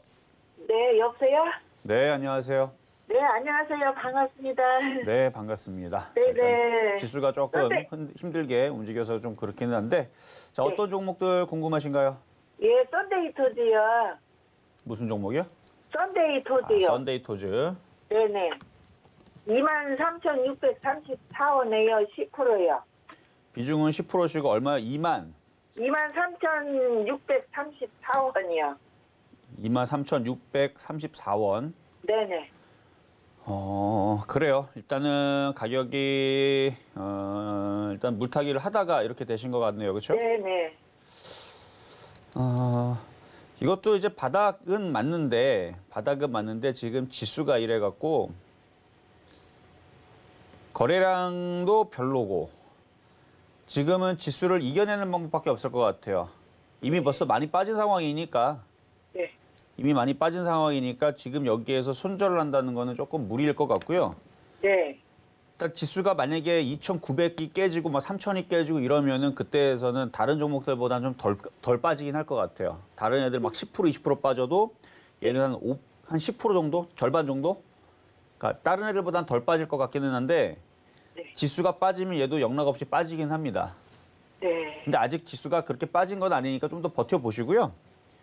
네, 여보세요? 네, 안녕하세요. 네, 안녕하세요. 반갑습니다. 네, 반갑습니다. 네네. 지수가 조금 네. 힘들게 움직여서 좀 그렇기는 한데 자, 네. 어떤 종목들 궁금하신가요? 예, 썬데이 토지요. 무슨 종목이요? 썬데이 토지요. 썬데이 토즈. 네네. 23,634원에요. 10%요. 비중은 10%시고 얼마요? 23,634원이요. 23,634원. 네네. 그래요. 일단은 가격이 일단 물타기를 하다가 이렇게 되신 것 같네요. 그렇죠? 네네. 이것도 이제 바닥은 맞는데 지금 지수가 이래 갖고 거래량도 별로고 지금은 지수를 이겨내는 방법밖에 없을 것 같아요. 이미 벌써 많이 빠진 상황이니까 네. 지금 여기에서 손절을 한다는 거는 조금 무리일 것 같고요. 네. 일단 지수가 만약에 2,900이 깨지고 막 3,000이 깨지고 이러면은 그때에서는 다른 종목들보다는 좀 덜 빠지긴 할 것 같아요. 다른 애들 막 10%, 20% 빠져도 얘는 한 10% 정도? 절반 정도? 그러니까 다른 애들보다는 덜 빠질 것 같기는 한데 네. 지수가 빠지면 얘도 영락없이 빠지긴 합니다. 네. 근데 아직 지수가 그렇게 빠진 건 아니니까 좀 더 버텨보시고요.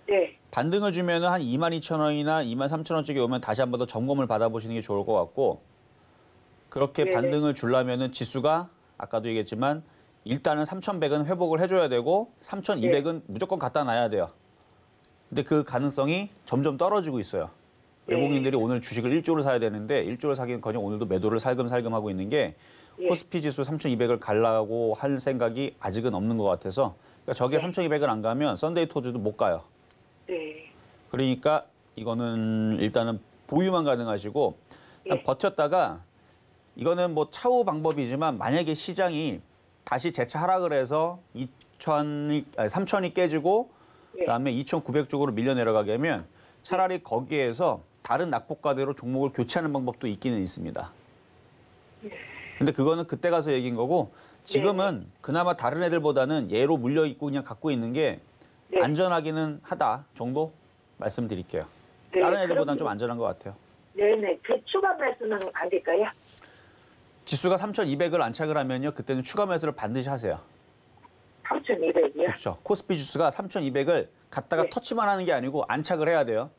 네. 반등을 주면은 한 22,000원이나 23,000원 쪽에 오면 다시 한 번 더 점검을 받아보시는 게 좋을 것 같고 그렇게 네네. 반등을 주려면은 지수가 아까도 얘기했지만 일단은 3,100은 회복을 해줘야 되고 3,200은 무조건 갖다 놔야 돼요. 근데 그 가능성이 점점 떨어지고 있어요. 외국인들이 오늘 주식을 1조를 사야 되는데 1조를 사기는커녕 오늘도 매도를 살금살금 하고 있는 게 코스피 지수 3,200을 가려고 할 생각이 아직은 없는 것 같아서 그러니까 저게 3,200을 안 가면 썬데이 토즈도 못 가요. 네. 그러니까 이거는 일단은 보유만 가능하시고 일단 버텼다가 이거는 뭐 차후 방법이지만 만약에 시장이 다시 재차 하락을 해서 3,000이 깨지고 그다음에 2,900 쪽으로 밀려 내려가게 하면 차라리 거기에서 다른 낙폭과대로 종목을 교체하는 방법도 있기는 있습니다. 근데 그거는 그때 가서 얘기인 거고 지금은 그나마 다른 애들보다는 얘로 물려 있고 그냥 갖고 있는 게 안전하기는 하다 정도 말씀드릴게요. 네, 다른 애들보다는 그럼- 좀 안전한 것 같아요. 네네. 그 추가 매수는 안 될까요? 지수가 3,200을 안착을 하면요. 그때는 추가 매수를 반드시 하세요. 3,200이요? 그렇죠. 코스피 지수가 3,200을 갖다가 네. 터치만 하는 게 아니고 안착을 해야 돼요.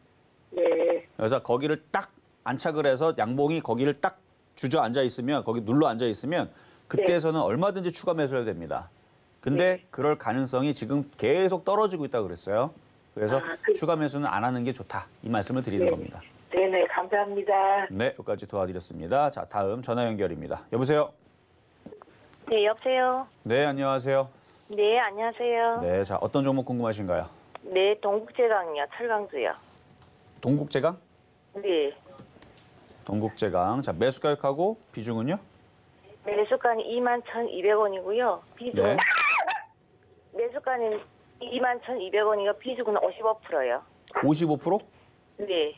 네. 그래서 거기를 딱 안착을 해서 양봉이 거기를 딱 주저앉아 있으면 거기 눌러 앉아 있으면 그때에서는 얼마든지 추가 매수해야 됩니다. 근데 그럴 가능성이 지금 계속 떨어지고 있다고 그랬어요. 그래서 추가 매수는 안 하는 게 좋다. 이 말씀을 드리는 겁니다. 네네. 감사합니다. 네, 여기까지 도와드렸습니다. 자, 다음 전화 연결입니다. 여보세요? 네, 여보세요. 네, 안녕하세요. 네, 안녕하세요. 네, 자, 어떤 종목 궁금하신가요? 네, 동국제강이요. 철강주요. 동국제강? 네. 동국제강. 자, 매수 가격하고 비중은요? 매수가는 21,200원이고요. 비중은 네. 매수가는 21,200원이고 비중은 55%요. 55%? 네.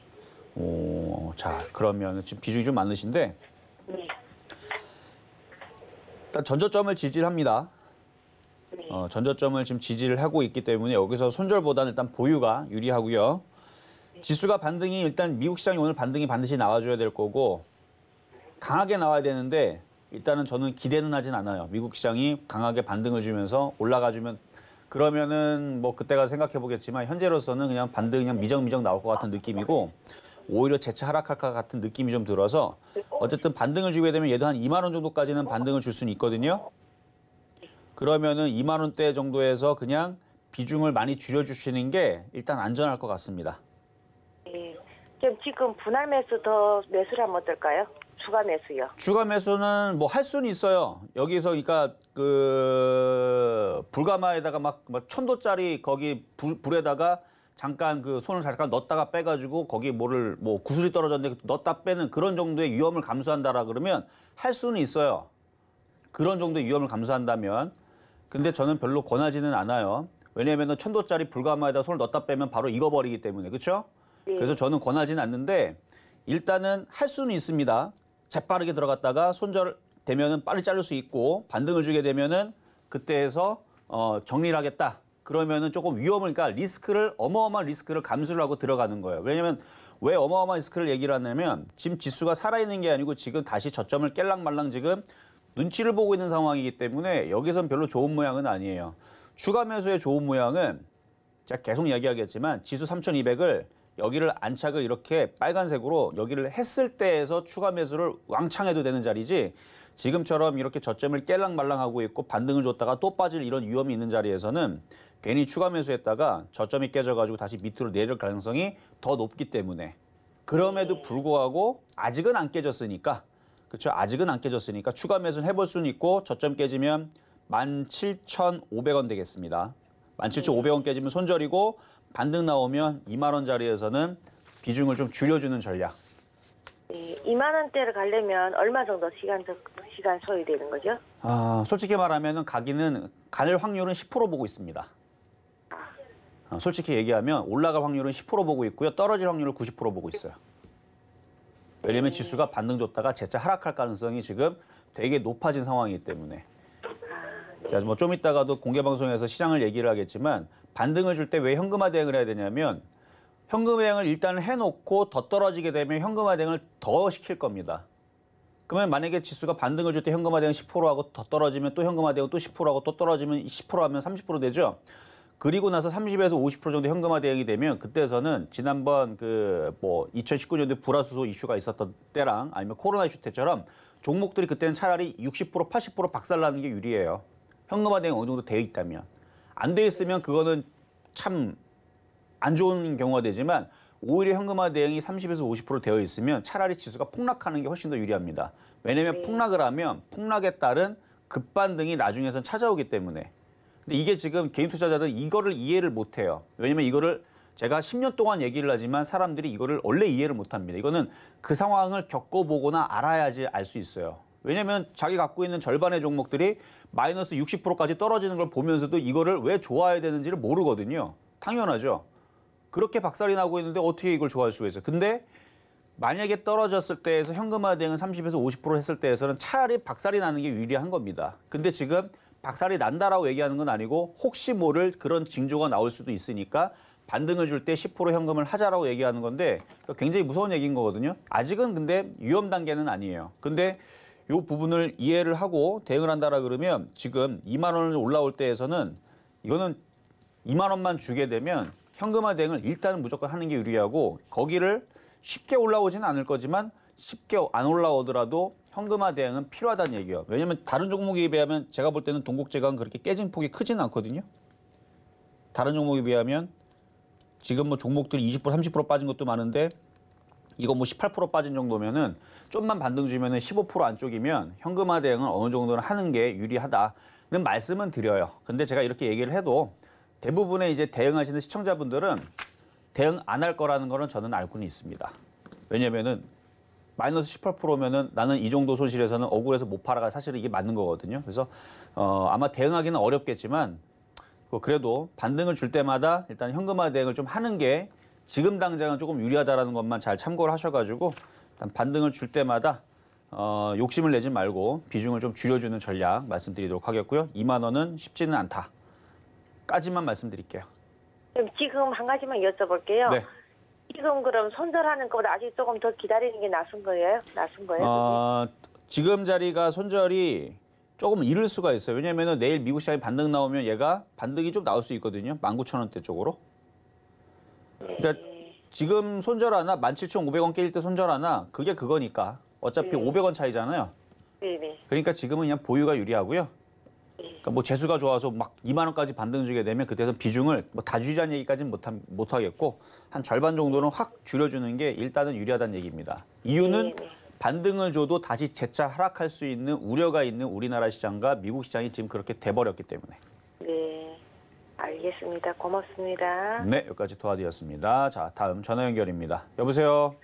오, 자, 그러면 지금 비중이 좀 많으신데 네. 일단 전저점을 지지를 합니다. 네. 전저점을 지금 지지를 하고 있기 때문에 여기서 손절보다는 일단 보유가 유리하고요. 지수가 반등이 일단 미국 시장이 오늘 반등이 반드시 나와줘야 될 거고 강하게 나와야 되는데 일단은 저는 기대는 하진 않아요. 미국 시장이 강하게 반등을 주면서 올라가주면 그러면은 뭐 그때가 생각해 보겠지만 현재로서는 그냥 반등 그냥 미정미정 나올 것 같은 느낌이고 오히려 재차 하락할 것 같은 느낌이 좀 들어서 어쨌든 반등을 주게 되면 얘도 한 2만 원 정도까지는 반등을 줄 수는 있거든요. 그러면은 2만 원대 정도에서 그냥 비중을 많이 줄여주시는 게 일단 안전할 것 같습니다. 네. 그럼 지금 분할 매수 더 매수를 하면 어떨까요? 추가 매수요. 추가 매수는 뭐 할 수는 있어요. 여기서 그러니까 그 불가마에다가 막 1,000도짜리 거기 불에다가 잠깐 그 손을 잠깐 넣었다가 빼가지고 거기 뭐를 뭐 구슬이 떨어졌는데 넣었다 빼는 그런 정도의 위험을 감수한다라 그러면 할 수는 있어요. 그런 정도의 위험을 감수한다면. 근데 저는 별로 권하지는 않아요. 왜냐하면 1,000도짜리 불가마에다 손을 넣었다 빼면 바로 익어버리기 때문에. 그렇죠? 그래서 저는 권하지는 않는데 일단은 할 수는 있습니다. 재빠르게 들어갔다가 손절되면은 빨리 자를 수 있고 반등을 주게 되면은 그때에서 정리를 하겠다. 그러면은 조금 위험을 그러니까 리스크를 어마어마한 리스크를 감수를 하고 들어가는 거예요. 왜냐면 왜 어마어마한 리스크를 얘기를 하냐면 지금 지수가 살아있는 게 아니고 지금 다시 저점을 깰랑말랑 지금 눈치를 보고 있는 상황이기 때문에 여기선 별로 좋은 모양은 아니에요. 추가 매수의 좋은 모양은 제가 계속 이야기하겠지만 지수 3,200을 여기를 안착을 이렇게 빨간색으로 여기를 했을 때에서 추가 매수를 왕창 해도 되는 자리지 지금처럼 이렇게 저점을 깰랑말랑하고 있고 반등을 줬다가 또 빠질 이런 위험이 있는 자리에서는 괜히 추가 매수했다가 저점이 깨져가지고 다시 밑으로 내릴 가능성이 더 높기 때문에 그럼에도 불구하고 아직은 안 깨졌으니까 그렇죠. 아직은 안 깨졌으니까 추가 매수는 해볼 수는 있고 저점 깨지면 17,500원 되겠습니다. 17,500원 깨지면 손절이고 반등 나오면 2만 원 자리에서는 비중을 좀 줄여주는 전략. 네, 2만 원대를 가려면 얼마 정도 시간 소요되는 거죠? 솔직히 말하면 갈 확률은 10% 보고 있습니다. 솔직히 얘기하면 올라갈 확률은 10% 보고 있고요. 떨어질 확률을 90% 보고 있어요. 왜냐면 지수가 반등 줬다가 재차 하락할 가능성이 지금 되게 높아진 상황이기 때문에. 자, 뭐 좀 이따가도 공개 방송에서 시장을 얘기를 하겠지만 반등을 줄 때 왜 현금화 대응을 해야 되냐면 현금 대응을 일단 해놓고 더 떨어지게 되면 현금화 대응을 더 시킬 겁니다. 그러면 만약에 지수가 반등을 줄 때 현금화 대응 10%하고 더 떨어지면 또 현금화 대응 또 10%하고 또 떨어지면 10% 하면 30% 되죠. 그리고 나서 30에서 50% 정도 현금화 대응이 되면 그때서는 지난번 2019년도에 불화수소 이슈가 있었던 때랑 아니면 코로나 이슈 때처럼 종목들이 그때는 차라리 60% 80% 박살나는 게 유리해요. 현금화 대응 어느 정도 되어 있다면. 안 돼 있으면 그거는 참 안 좋은 경우가 되지만 오히려 현금화 대응이 30에서 50% 되어 있으면 차라리 지수가 폭락하는 게 훨씬 더 유리합니다. 왜냐하면 폭락을 하면 폭락에 따른 급반등이 나중에선 찾아오기 때문에. 근데 이게 지금 개인 투자자들은 이거를 이해를 못해요. 왜냐면 이거를 제가 10년 동안 얘기를 하지만 사람들이 이거를 원래 이해를 못합니다. 이거는 그 상황을 겪어보거나 알아야지 알 수 있어요. 왜냐면 자기 갖고 있는 절반의 종목들이 마이너스 60%까지 떨어지는 걸 보면서도 이거를 왜 좋아해야 되는지를 모르거든요. 당연하죠. 그렇게 박살이 나고 있는데 어떻게 이걸 좋아할 수가 있어요. 근데 만약에 떨어졌을 때에서 현금화 대응은 30에서 50% 했을 때에서는 차라리 박살이 나는 게 유리한 겁니다. 근데 지금 박살이 난다라고 얘기하는 건 아니고 혹시 모를 그런 징조가 나올 수도 있으니까 반등을 줄 때 10% 현금을 하자라고 얘기하는 건데 굉장히 무서운 얘기인 거거든요. 아직은 근데 위험 단계는 아니에요. 근데 이 부분을 이해를 하고 대응을 한다라 그러면 지금 2만 원을 올라올 때에서는 이거는 2만 원만 주게 되면 현금화 대응을 일단은 무조건 하는 게 유리하고 거기를 쉽게 올라오지는 않을 거지만 쉽게 안 올라오더라도 현금화 대응은 필요하다는 얘기예요. 왜냐하면 다른 종목에 비하면 제가 볼 때는 동국제강은 그렇게 깨진 폭이 크지는 않거든요. 다른 종목에 비하면 지금 뭐 종목들이 20% 30% 빠진 것도 많은데 이거 뭐 18% 빠진 정도면은 좀만 반등 주면은 15% 안쪽이면 현금화 대응은 어느 정도는 하는 게 유리하다는 말씀은 드려요. 근데 제가 이렇게 얘기를 해도 대부분의 이제 대응하시는 시청자분들은 대응 안 할 거라는 거는 저는 알고는 있습니다. 왜냐면은 마이너스 18%면은 나는 이 정도 손실에서는 억울해서 못 팔아가 사실은 이게 맞는 거거든요. 그래서 아마 대응하기는 어렵겠지만 그래도 반등을 줄 때마다 일단 현금화 대응을 좀 하는 게 지금 당장은 조금 유리하다라는 것만 잘 참고를 하셔가지고 일단 반등을 줄 때마다 욕심을 내지 말고 비중을 좀 줄여주는 전략 말씀드리도록 하겠고요. 2만 원은 쉽지는 않다. 까지만 말씀드릴게요. 그럼 지금 한 가지만 여쭤볼게요. 네. 지금 그럼 손절하는 것보다 아직 조금 더 기다리는 게 나은 거예요? 나은 거예요? 지금 자리가 손절이 조금 이를 수가 있어요. 왜냐하면 내일 미국 시장이 반등 나오면 얘가 반등이 좀 나올 수 있거든요. 19,000원대 쪽으로. 그러니까 지금 손절 하나 17,500원 깨질 때 손절 하나 그게 그거니까 어차피 500원 차이잖아요. 네네. 그러니까 지금은 그냥 보유가 유리하고요. 그러니까 뭐 재수가 좋아서 막 2만 원까지 반등 주게 되면 그때는 비중을 뭐 다 줄이자는 얘기까지는 못 하겠고 한 절반 정도는 확 줄여주는 게 일단은 유리하다는 얘기입니다. 이유는 반등을 줘도 다시 재차 하락할 수 있는 우려가 있는 우리나라 시장과 미국 시장이 지금 그렇게 돼버렸기 때문에. 네, 알겠습니다. 고맙습니다. 네, 여기까지 도와드렸습니다. 자, 다음 전화 연결입니다. 여보세요?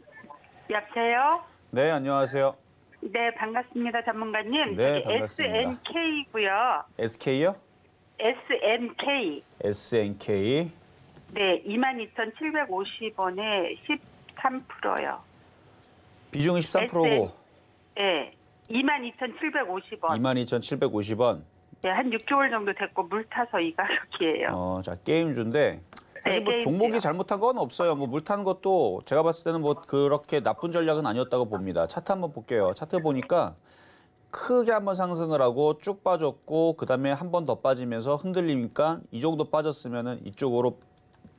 여보세요? 네, 안녕하세요. 네, 반갑습니다, 전문가님. 네, 반갑습니다. SNK고요. SK요? SNK. SNK. 네, 22,750원에 13%요. 비중이 13%고. 네, 22,750원. 22,750원. 네, 한 6개월 정도 됐고 물 타서 이 가격이에요. 자, 게임주인데 사실 뭐 종목이 잘못한 건 없어요. 뭐 물 탄 것도 제가 봤을 때는 뭐 그렇게 나쁜 전략은 아니었다고 봅니다. 차트 한번 볼게요. 차트 보니까 크게 한번 상승을 하고 쭉 빠졌고 그다음에 한 번 더 빠지면서 흔들리니까 이 정도 빠졌으면은 이쪽으로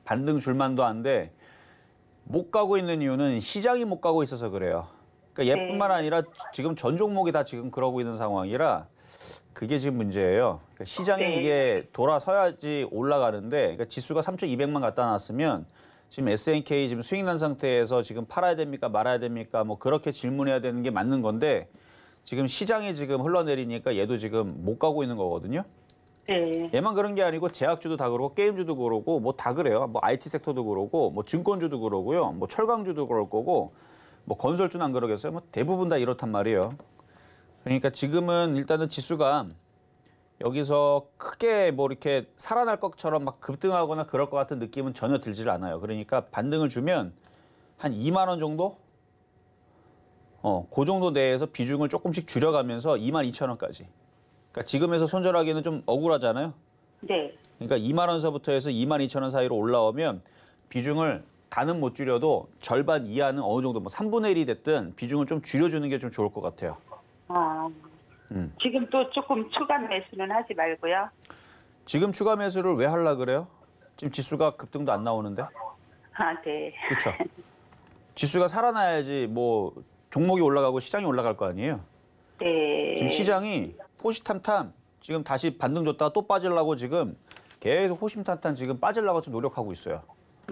반등 줄만도 한데 못 가고 있는 이유는 시장이 못 가고 있어서 그래요. 그러니까 얘뿐만 아니라 지금 전 종목이 다 지금 그러고 있는 상황이라 그게 지금 문제예요. 그러니까 시장이 네. 이게 돌아서야지 올라가는데 그러니까 지수가 3,200만 갖다 놨으면 지금 S&K 지금 수익 난 상태에서 지금 팔아야 됩니까 말아야 됩니까 뭐 그렇게 질문해야 되는 게 맞는 건데 지금 시장이 지금 흘러내리니까 얘도 지금 못 가고 있는 거거든요. 네. 얘만 그런 게 아니고 제약주도 다 그러고 게임주도 그러고 뭐 다 그래요. 뭐 IT 섹터도 그러고 뭐 증권주도 그러고요. 뭐 철강주도 그럴 거고 뭐 건설주는 안 그러겠어요. 뭐 대부분 다 이렇단 말이에요. 그러니까 지금은 일단은 지수가 여기서 크게 뭐 이렇게 살아날 것처럼 막 급등하거나 그럴 것 같은 느낌은 전혀 들질 않아요. 그러니까 반등을 주면 한 2만 원 정도? 그 정도 내에서 비중을 조금씩 줄여가면서 22,000원까지. 그러니까 지금에서 손절하기는 좀 억울하잖아요. 네. 그러니까 2만 원서부터 해서 22,000원 사이로 올라오면 비중을 다는 못 줄여도 절반 이하는 어느 정도 뭐 3분의 1이 됐든 비중을 좀 줄여주는 게 좀 좋을 것 같아요. 지금 또 조금 추가 매수는 하지 말고요. 지금 추가 매수를 왜 하려고 그래요? 지금 지수가 급등도 안 나오는데. 아, 네. 그렇죠. 지수가 살아나야지 뭐 종목이 올라가고 시장이 올라갈 거 아니에요. 네. 지금 시장이 호시탐탐 지금 다시 반등 줬다가 또 빠지려고 지금 계속 호시탐탐 지금 빠지려고 좀 노력하고 있어요.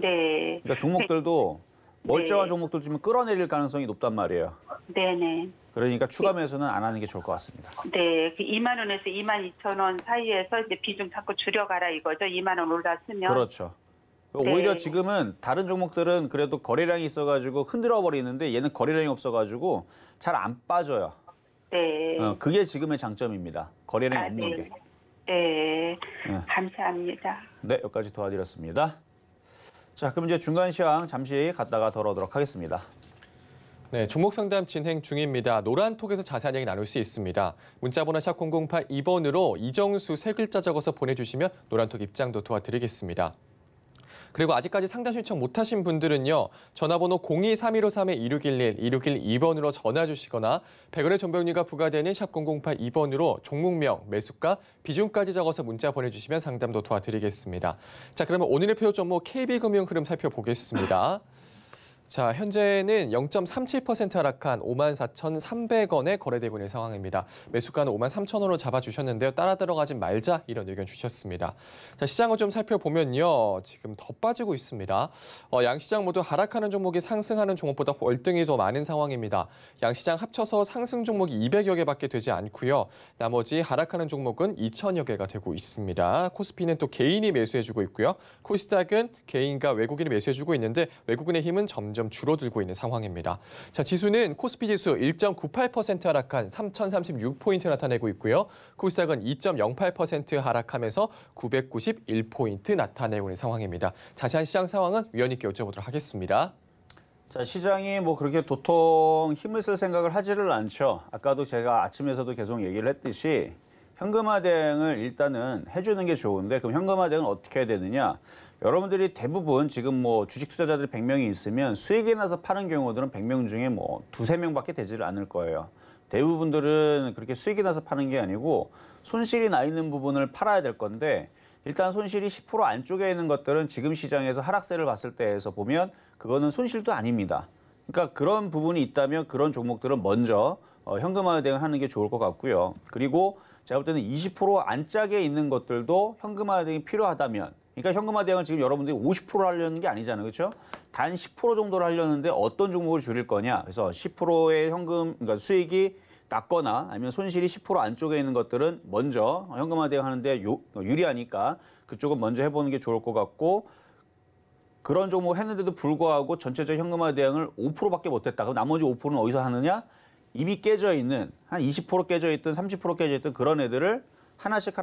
네. 그러니까 종목들도 멀쩡한 종목들 좀 끌어내릴 가능성이 높단 말이에요. 네네. 그러니까 추가 매수는 안 하는 게 좋을 것 같습니다. 네. 그 2만 원에서 2만 2천 원 사이에서 이제 비중 자꾸 줄여가라 이거죠. 2만 원 올랐으면. 그렇죠. 네. 오히려 지금은 다른 종목들은 그래도 거래량이 있어가지고 흔들어 버리는데 얘는 거래량이 없어가지고 잘 안 빠져요. 네. 그게 지금의 장점입니다. 거래량이 없는 네. 게. 네. 네. 감사합니다. 네, 여기까지 도와드렸습니다. 자, 그럼 이제 중간 시황 잠시 갔다가 돌아오도록 하겠습니다. 네, 종목 상담 진행 중입니다. 노란톡에서 자세한 얘기 나눌 수 있습니다. 문자번호 샵 0082번으로 이정수 세 글자 적어서 보내주시면 노란톡 입장도 도와드리겠습니다. 그리고 아직까지 상담 신청 못하신 분들은요. 전화번호 023153-2611, 2612번으로 전화 주시거나 100원의 전병료가 부과되는 샵 0082번으로 종목명, 매수가, 비중까지 적어서 문자 보내주시면 상담도 도와드리겠습니다. 자, 그러면 오늘의 표 종목 KB금융 흐름 살펴보겠습니다. 자, 현재는 0.37% 하락한 54,300원에 거래되고 있는 상황입니다. 매수가는 53,000원으로 잡아주셨는데요. 따라 들어가지 말자 이런 의견 주셨습니다. 자, 시장을 좀 살펴보면요. 지금 더 빠지고 있습니다. 양시장 모두 하락하는 종목이 상승하는 종목보다 월등히 더 많은 상황입니다. 양시장 합쳐서 상승 종목이 200여 개밖에 되지 않고요. 나머지 하락하는 종목은 2,000여 개가 되고 있습니다. 코스피는 또 개인이 매수해주고 있고요. 코스닥은 개인과 외국인이 매수해주고 있는데 외국인의 힘은 점점 줄어들고 있는 상황입니다. 자, 지수는 코스피 지수 1.98% 하락한 3,036포인트 나타내고 있고요. 코스닥은 2.08% 하락하면서 991포인트 나타내고 있는 상황입니다. 자세한 시장 상황은 위원님께 여쭤보도록 하겠습니다. 자, 시장이 뭐 그렇게 도통 힘을 쓸 생각을 하지를 않죠. 아까도 제가 아침에서도 계속 얘기를 했듯이 현금화 대응을 일단은 해주는 게 좋은데 그럼 현금화 대응은 어떻게 해야 되느냐? 여러분들이 대부분 지금 뭐 주식 투자자들이 100명이 있으면 수익이 나서 파는 경우들은 100명 중에 뭐 2~3명밖에 되지를 않을 거예요. 대부분들은 그렇게 수익이 나서 파는 게 아니고 손실이 나 있는 부분을 팔아야 될 건데 일단 손실이 10% 안쪽에 있는 것들은 지금 시장에서 하락세를 봤을 때에서 보면 그거는 손실도 아닙니다. 그러니까 그런 부분이 있다면 그런 종목들은 먼저 현금화 대응을 하는 게 좋을 것 같고요. 그리고 제가 볼 때는 20% 안짝에 있는 것들도 현금화 대응이 필요하다면 그러니까 현금화 대응을 지금 여러분들이 50%를 하려는 게 아니잖아요. 그렇죠? 단 10% 정도를 하려는데 어떤 종목을 줄일 거냐. 그래서 10%의 현금, 그러니까 수익이 낮거나 아니면 손실이 10% 안쪽에 있는 것들은 먼저 현금화 대응하는데 유리하니까 그쪽은 먼저 해보는 게 좋을 것 같고 그런 종목을 했는데도 불구하고 전체적 현금화 대응을 5%밖에 못했다. 그럼 나머지 5%는 어디서 하느냐? 이미 깨져 있는 한 20% 깨져 있든 30% 깨져 있든 그런 애들을 하나씩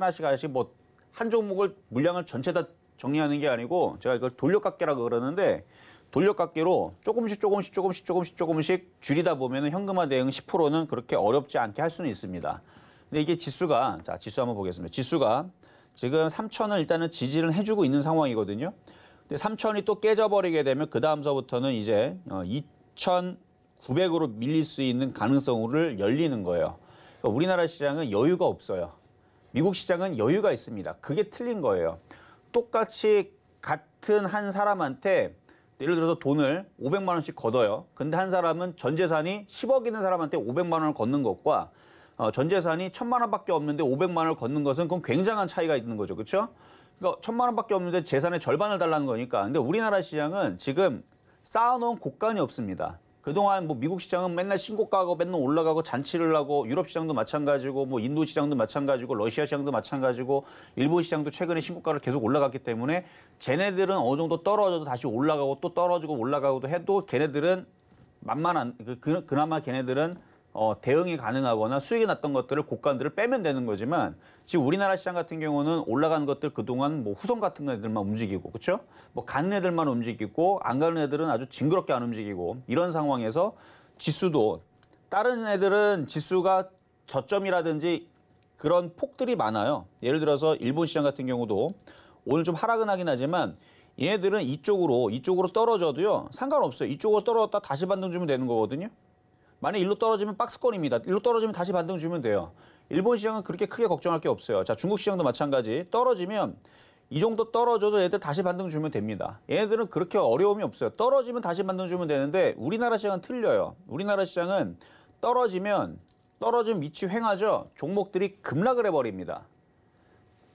뭐 한 종목을 물량을 전체 다 정리하는 게 아니고 제가 이걸 돌려깎기라고 그러는데 돌려깎기로 조금씩 줄이다 보면 현금화 대응 10%는 그렇게 어렵지 않게 할 수는 있습니다. 근데 이게 지수가 자 지수 한번 보겠습니다. 지수가 지금 3,000을 일단은 지지를 해주고 있는 상황이거든요. 근데 3,000이 또 깨져버리게 되면 그 다음서부터는 이제 2,900으로 밀릴 수 있는 가능성을 열리는 거예요. 그러니까 우리나라 시장은 여유가 없어요. 미국 시장은 여유가 있습니다. 그게 틀린 거예요. 똑같이 같은 한 사람한테 예를 들어서 돈을 500만 원씩 걷어요. 근데 한 사람은 전 재산이 10억 있는 사람한테 500만 원을 걷는 것과 전 재산이 1000만 원밖에 없는데 500만 원을 걷는 것은 그건 굉장한 차이가 있는 거죠. 그렇죠? 그러니까 1000만 원밖에 없는데 재산의 절반을 달라는 거니까. 근데 우리나라 시장은 지금 쌓아놓은 곡간이 없습니다. 그동안 뭐 미국 시장은 맨날 신고가고 맨날 올라가고 잔치를 하고 유럽 시장도 마찬가지고 뭐 인도 시장도 마찬가지고 러시아 시장도 마찬가지고 일본 시장도 최근에 신고가를 계속 올라갔기 때문에 쟤네들은 어느 정도 떨어져도 다시 올라가고 또 떨어지고 올라가고도 해도 걔네들은 만만한 그나마 걔네들은 대응이 가능하거나 수익이 났던 것들을 곡간들을 빼면 되는 거지만 지금 우리나라 시장 같은 경우는 올라간 것들 그동안 뭐 후손 같은 애들만 움직이고 그렇죠? 뭐 가는 애들만 움직이고 안 가는 애들은 아주 징그럽게 안 움직이고 이런 상황에서 지수도 다른 애들은 지수가 저점이라든지 그런 폭들이 많아요. 예를 들어서 일본 시장 같은 경우도 오늘 좀 하락은 하긴 하지만 얘네들은 이쪽으로 떨어져도요 상관없어요. 이쪽으로 떨어졌다 다시 반등 주면 되는 거거든요. 만약 일로 떨어지면 박스권입니다. 일로 떨어지면 다시 반등 주면 돼요. 일본 시장은 그렇게 크게 걱정할 게 없어요. 자, 중국 시장도 마찬가지. 떨어지면 이 정도 떨어져도 얘들 다시 반등 주면 됩니다. 얘네들은 그렇게 어려움이 없어요. 떨어지면 다시 반등 주면 되는데 우리나라 시장은 틀려요. 우리나라 시장은 떨어지면 밑이 횡하죠. 종목들이 급락을 해버립니다.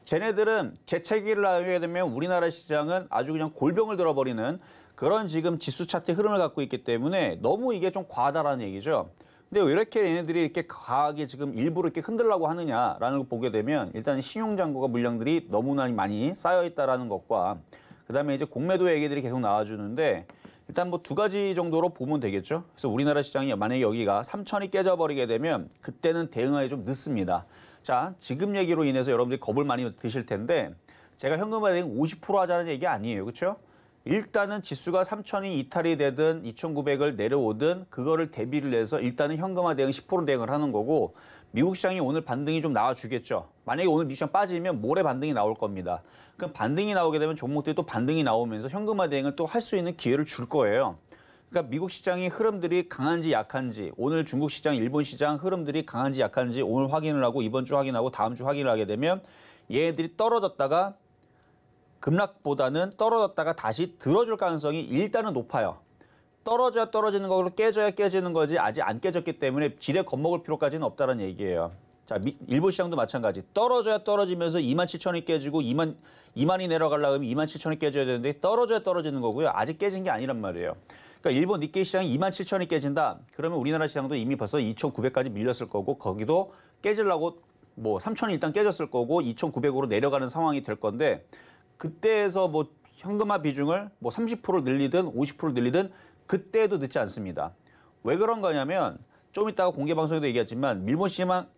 쟤네들은 재채기를 하게 되면 우리나라 시장은 아주 그냥 골병을 들어버리는 그런 지금 지수 차트 흐름을 갖고 있기 때문에 너무 이게 좀 과하다라는 얘기죠. 근데 왜 이렇게 얘네들이 이렇게 과하게 지금 일부러 이렇게 흔들려고 하느냐라는 걸 보게 되면 일단 신용잔고가 물량들이 너무나 많이 쌓여 있다라는 것과 그다음에 이제 공매도 얘기들이 계속 나와주는데 일단 뭐 두 가지 정도로 보면 되겠죠. 그래서 우리나라 시장이 만약에 여기가 3천이 깨져버리게 되면 그때는 대응하기 좀 늦습니다. 자, 지금 얘기로 인해서 여러분들이 겁을 많이 드실 텐데 제가 현금화 대응 50% 하자는 얘기 아니에요. 그렇죠? 일단은 지수가 3천이 이탈이 되든 2,900을 내려오든 그거를 대비를 해서 일단은 현금화 대응 10% 대응을 하는 거고 미국 시장이 오늘 반등이 좀 나와주겠죠. 만약에 오늘 미국 시장 빠지면 모레 반등이 나올 겁니다. 그럼 반등이 나오게 되면 종목들이 또 반등이 나오면서 현금화 대응을 또 할 수 있는 기회를 줄 거예요. 그러니까 미국 시장의 흐름들이 강한지 약한지 오늘 중국 시장, 일본 시장 흐름들이 강한지 약한지 오늘 확인을 하고 이번 주 확인하고 다음 주 확인을 하게 되면 얘네들이 떨어졌다가 급락보다는 떨어졌다가 다시 들어줄 가능성이 일단은 높아요. 떨어져야 떨어지는 거고 깨져야 깨지는 거지 아직 안 깨졌기 때문에 지레 겁먹을 필요까지는 없다는 얘기예요. 자, 일본 시장도 마찬가지. 떨어져야 떨어지면서 27,000이 깨지고 2만이 내려가려고 하면 27,000이 깨져야 되는데 떨어져야 떨어지는 거고요. 아직 깨진 게 아니란 말이에요. 그러니까 일본 니케이 시장이 27,000이 깨진다. 그러면 우리나라 시장도 이미 벌써 2,900까지 밀렸을 거고 거기도 깨지려고 뭐 3,000이 일단 깨졌을 거고 2,900으로 내려가는 상황이 될 건데 그때에서 뭐 현금화 비중을 뭐 30% 늘리든 50% 늘리든 그때도 늦지 않습니다. 왜 그런 거냐면 좀 이따가 공개 방송에도 얘기했지만 일본 시장이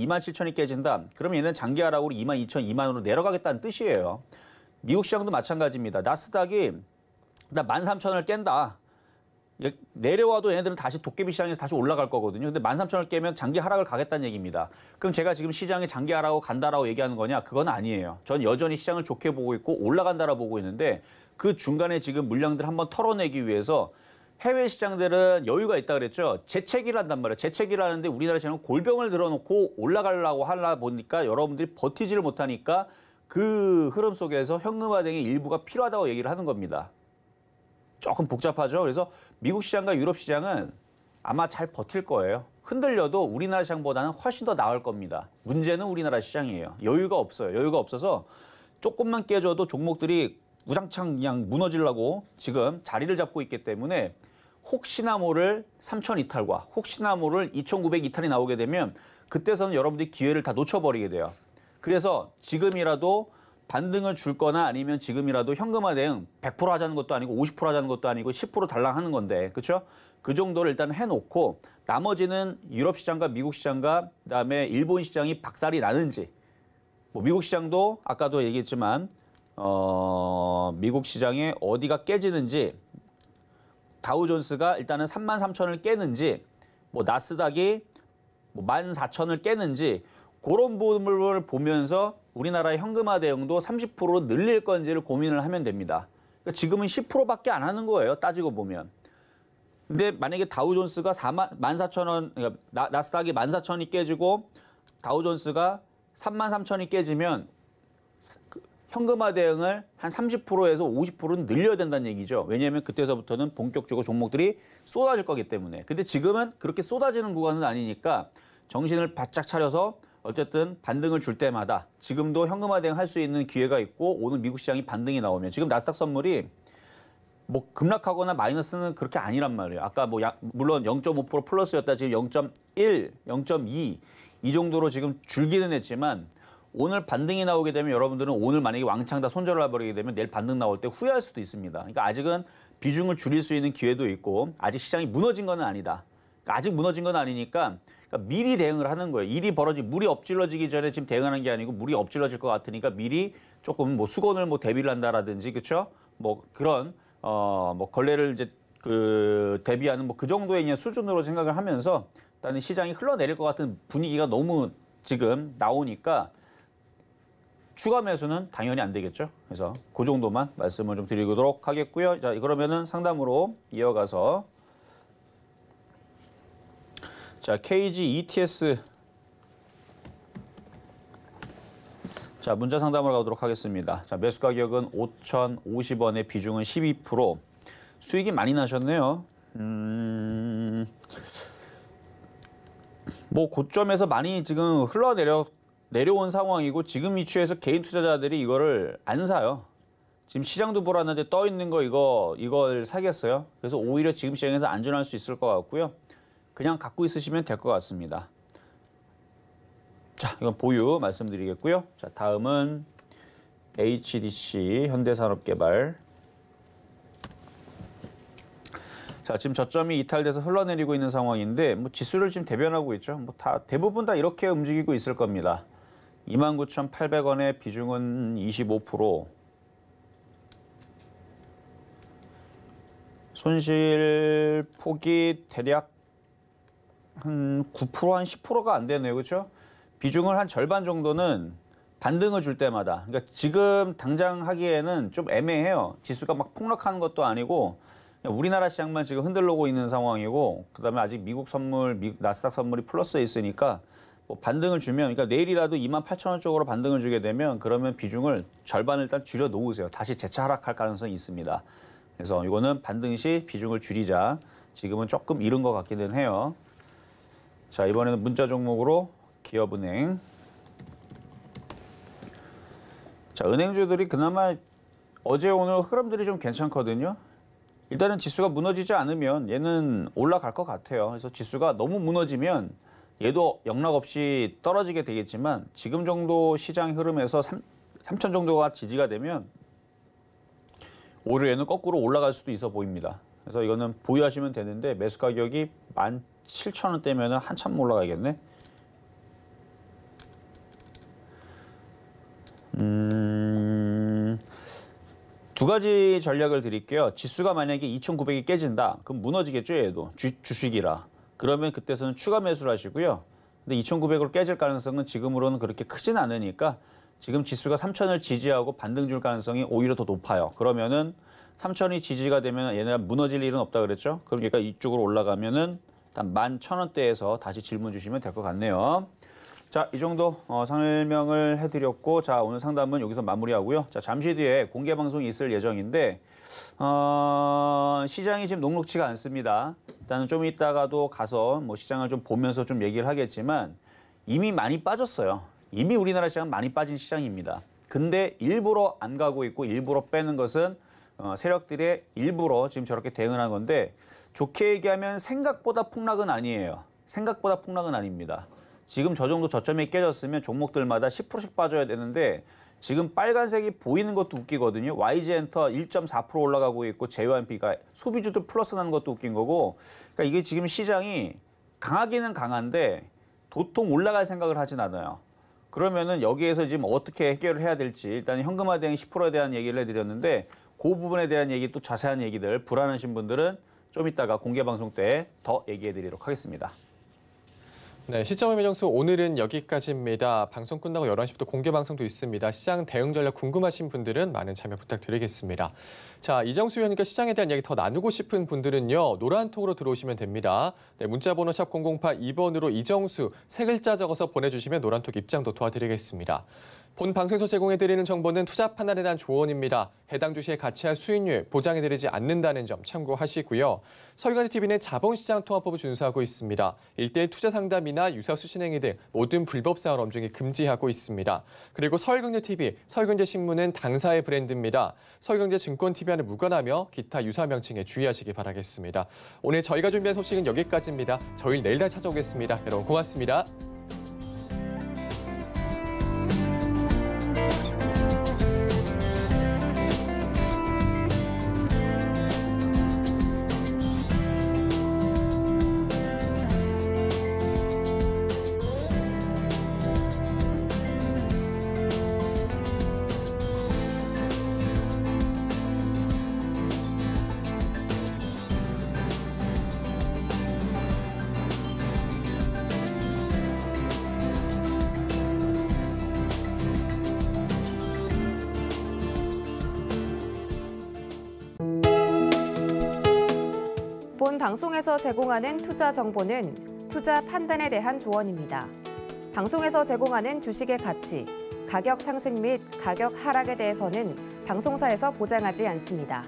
27,000이 깨진다. 그러면 얘는 장기 하락으로 22,000, 2만으로 내려가겠다는 뜻이에요. 미국 시장도 마찬가지입니다. 나스닥이 13,000을 깬다. 내려와도 얘네들은 다시 도깨비 시장에서 다시 올라갈 거거든요. 근데 13,000을 깨면 장기 하락을 가겠다는 얘기입니다. 그럼 제가 지금 시장에 장기 하락하고 간다라고 얘기하는 거냐? 그건 아니에요. 전 여전히 시장을 좋게 보고 있고 올라간다라고 보고 있는데 그 중간에 지금 물량들 한번 털어내기 위해서 해외 시장들은 여유가 있다 그랬죠. 재채기를 한단 말이에요. 재채기를 하는데 우리나라 시장은 골병을 들어놓고 올라가려고 하다 보니까 여러분들이 버티지를 못하니까 그 흐름 속에서 현금화 등의 일부가 필요하다고 얘기를 하는 겁니다. 조금 복잡하죠. 그래서 미국 시장과 유럽 시장은 아마 잘 버틸 거예요. 흔들려도 우리나라 시장보다는 훨씬 더 나을 겁니다. 문제는 우리나라 시장이에요. 여유가 없어요. 여유가 없어서 조금만 깨져도 종목들이 우장창 그냥 무너지려고 지금 자리를 잡고 있기 때문에 혹시나 모를 3,000 이탈과 혹시나 모를 2,900 이탈이 나오게 되면 그때서는 여러분들이 기회를 다 놓쳐버리게 돼요. 그래서 지금이라도 반등을 줄 거나 아니면 지금이라도 현금화 대응 100% 하자는 것도 아니고 50% 하자는 것도 아니고 10% 달랑 하는 건데 그렇죠? 그 정도를 일단 해놓고 나머지는 유럽 시장과 미국 시장과 그다음에 일본 시장이 박살이 나는지 뭐 미국 시장도 아까도 얘기했지만 미국 시장에 어디가 깨지는지 다우존스가 일단은 33,000을 깨는지 뭐 나스닥이 뭐 14,000을 깨는지 그런 부분을 보면서 우리나라의 현금화 대응도 30% 늘릴 건지를 고민을 하면 됩니다. 그러니까 지금은 10%밖에 안 하는 거예요. 따지고 보면. 근데 만약에 다우존스가 14,000원, 그러니까 나스닥이 14,000이 깨지고 다우존스가 33,000이 깨지면 현금화 대응을 한 30%에서 50%는 늘려야 된다는 얘기죠. 왜냐하면 그때서부터는 본격적으로 종목들이 쏟아질 거기 때문에. 근데 지금은 그렇게 쏟아지는 구간은 아니니까 정신을 바짝 차려서 어쨌든 반등을 줄 때마다 지금도 현금화 대응 할 수 있는 기회가 있고 오늘 미국 시장이 반등이 나오면 지금 나스닥 선물이 뭐 급락하거나 마이너스는 그렇게 아니란 말이에요. 아까 뭐 물론 0.5% 플러스였다 지금 0.1, 0.2 이 정도로 지금 줄기는 했지만 오늘 반등이 나오게 되면 여러분들은 오늘 만약에 왕창 다 손절을 해버리게 되면 내일 반등 나올 때 후회할 수도 있습니다. 그러니까 아직은 비중을 줄일 수 있는 기회도 있고 아직 시장이 무너진 건 아니다. 그러니까 아직 무너진 건 아니니까 그러니까 미리 대응을 하는 거예요. 일이 물이 엎질러지기 전에 지금 대응하는 게 아니고 물이 엎질러질 것 같으니까 미리 조금 뭐 수건을 뭐 대비를 한다라든지 그렇죠? 뭐 그런 뭐 걸레를 이제 대비하는 뭐 그 정도의 그냥 수준으로 생각을 하면서 일단은 시장이 흘러내릴 것 같은 분위기가 너무 지금 나오니까 추가 매수는 당연히 안 되겠죠. 그래서 그 정도만 말씀을 좀 드리도록 하겠고요. 자, 그러면은 상담으로 이어가서 자, KG ETS 자, 문자 상담을 가도록 하겠습니다. 자, 매수 가격은 5,050원에 비중은 12%. 수익이 많이 나셨네요. 뭐 고점에서 많이 지금 내려온 상황이고 지금 위치에서 개인 투자자들이 이거를 안 사요. 지금 시장도 불안한데 떠 있는 거 이걸 사겠어요. 그래서 오히려 지금 시장에서 안전할 수 있을 것 같고요. 그냥 갖고 있으시면 될 것 같습니다. 자, 이건 보유 말씀드리겠고요. 자, 다음은 HDC 현대산업개발. 자, 지금 저점이 이탈돼서 흘러내리고 있는 상황인데 뭐 지수를 지금 대변하고 있죠. 뭐 대부분 다 이렇게 움직이고 있을 겁니다. 29,800원의 비중은 25%. 손실 폭이 대략 한 9%, 한 10%가 안 되네요. 그렇죠? 비중을 한 절반 정도는 반등을 줄 때마다. 그러니까 지금 당장 하기에는 좀 애매해요. 지수가 막 폭락하는 것도 아니고 그냥 우리나라 시장만 지금 흔들리고 있는 상황이고 그다음에 아직 미국 선물, 나스닥 선물이 플러스에 있으니까 뭐 반등을 주면 그러니까 내일이라도 28,000원 쪽으로 반등을 주게 되면 그러면 비중을 절반을 일단 줄여 놓으세요. 다시 재차 하락할 가능성이 있습니다. 그래서 이거는 반등 시 비중을 줄이자. 지금은 조금 이른 것 같기는 해요. 자, 이번에는 문자 종목으로 기업은행. 자, 은행주들이 그나마 어제 오늘 흐름들이 좀 괜찮거든요. 일단은 지수가 무너지지 않으면 얘는 올라갈 것 같아요. 그래서 지수가 너무 무너지면 얘도 영락 없이 떨어지게 되겠지만 지금 정도 시장 흐름에서 3천 정도가 지지가 되면 오히려 얘는 거꾸로 올라갈 수도 있어 보입니다. 그래서 이거는 보유하시면 되는데 매수 가격이 17,000원대면 한참 올라가겠네. 두 가지 전략을 드릴게요. 지수가 만약에 2,900이 깨진다. 그럼 무너지겠죠, 얘도. 주식이라. 그러면 그때서는 추가 매수를 하시고요. 근데 2,900으로 깨질 가능성은 지금으로는 그렇게 크진 않으니까 지금 지수가 3,000을 지지하고 반등 줄 가능성이 오히려 더 높아요. 그러면은 3,000이 지지가 되면 얘네가 무너질 일은 없다 그랬죠? 그럼 얘가 이쪽으로 올라가면은 일단 11,000원대에서 다시 질문 주시면 될 것 같네요. 자, 이 정도 설명을 해드렸고, 자, 오늘 상담은 여기서 마무리하고요. 자, 잠시 뒤에 공개 방송이 있을 예정인데, 시장이 지금 녹록치가 않습니다. 일단은 좀 이따가도 가서 뭐 시장을 좀 보면서 좀 얘기를 하겠지만 이미 많이 빠졌어요. 이미 우리나라 시장은 많이 빠진 시장입니다. 근데 일부러 안 가고 있고 일부러 빼는 것은 세력들의 일부러 지금 저렇게 대응을 한 건데 좋게 얘기하면 생각보다 폭락은 아니에요. 생각보다 폭락은 아닙니다. 지금 저 정도 저점이 깨졌으면 종목들마다 10%씩 빠져야 되는데 지금 빨간색이 보이는 것도 웃기거든요. YG엔터 1.4% 올라가고 있고 JYP가 소비주들 플러스 나는 것도 웃긴 거고 그러니까 이게 지금 시장이 강하기는 강한데 도통 올라갈 생각을 하진 않아요. 그러면은 여기에서 지금 어떻게 해결을 해야 될지 일단 현금화 대행 10%에 대한 얘기를 해드렸는데 그 부분에 대한 얘기 또 자세한 얘기들 불안하신 분들은 좀 이따가 공개 방송 때 더 얘기해 드리도록 하겠습니다. 네, 시점 매매정수 오늘은 여기까지입니다. 방송 끝나고 11시부터 공개 방송도 있습니다. 시장 대응 전략 궁금하신 분들은 많은 참여 부탁드리겠습니다. 자, 이정수 위원님과 시장에 대한 이야기 더 나누고 싶은 분들은요. 노란톡으로 들어오시면 됩니다. 네, 문자번호 샵 0082번으로 이정수 세 글자 적어서 보내주시면 노란톡 입장도 도와드리겠습니다. 본 방송에서 제공해드리는 정보는 투자 판단에 대한 조언입니다. 해당 주식의 가치와 수익률 보장해드리지 않는다는 점 참고하시고요. 서울경제TV는 자본시장통합법을 준수하고 있습니다. 일대일 투자 상담이나 유사 수신행위 등 모든 불법 사업을 엄중히 금지하고 있습니다. 그리고 서울경제TV, 서울경제신문은 당사의 브랜드입니다. 서울경제증권TV와는 무관하며 기타 유사 명칭에 주의하시기 바라겠습니다. 오늘 저희가 준비한 소식은 여기까지입니다. 저희 내일 다시 찾아오겠습니다. 여러분 고맙습니다. 본 방송에서 제공하는 투자 정보는 투자 판단에 대한 조언입니다. 방송에서 제공하는 주식의 가치, 가격 상승 및 가격 하락에 대해서는 방송사에서 보장하지 않습니다.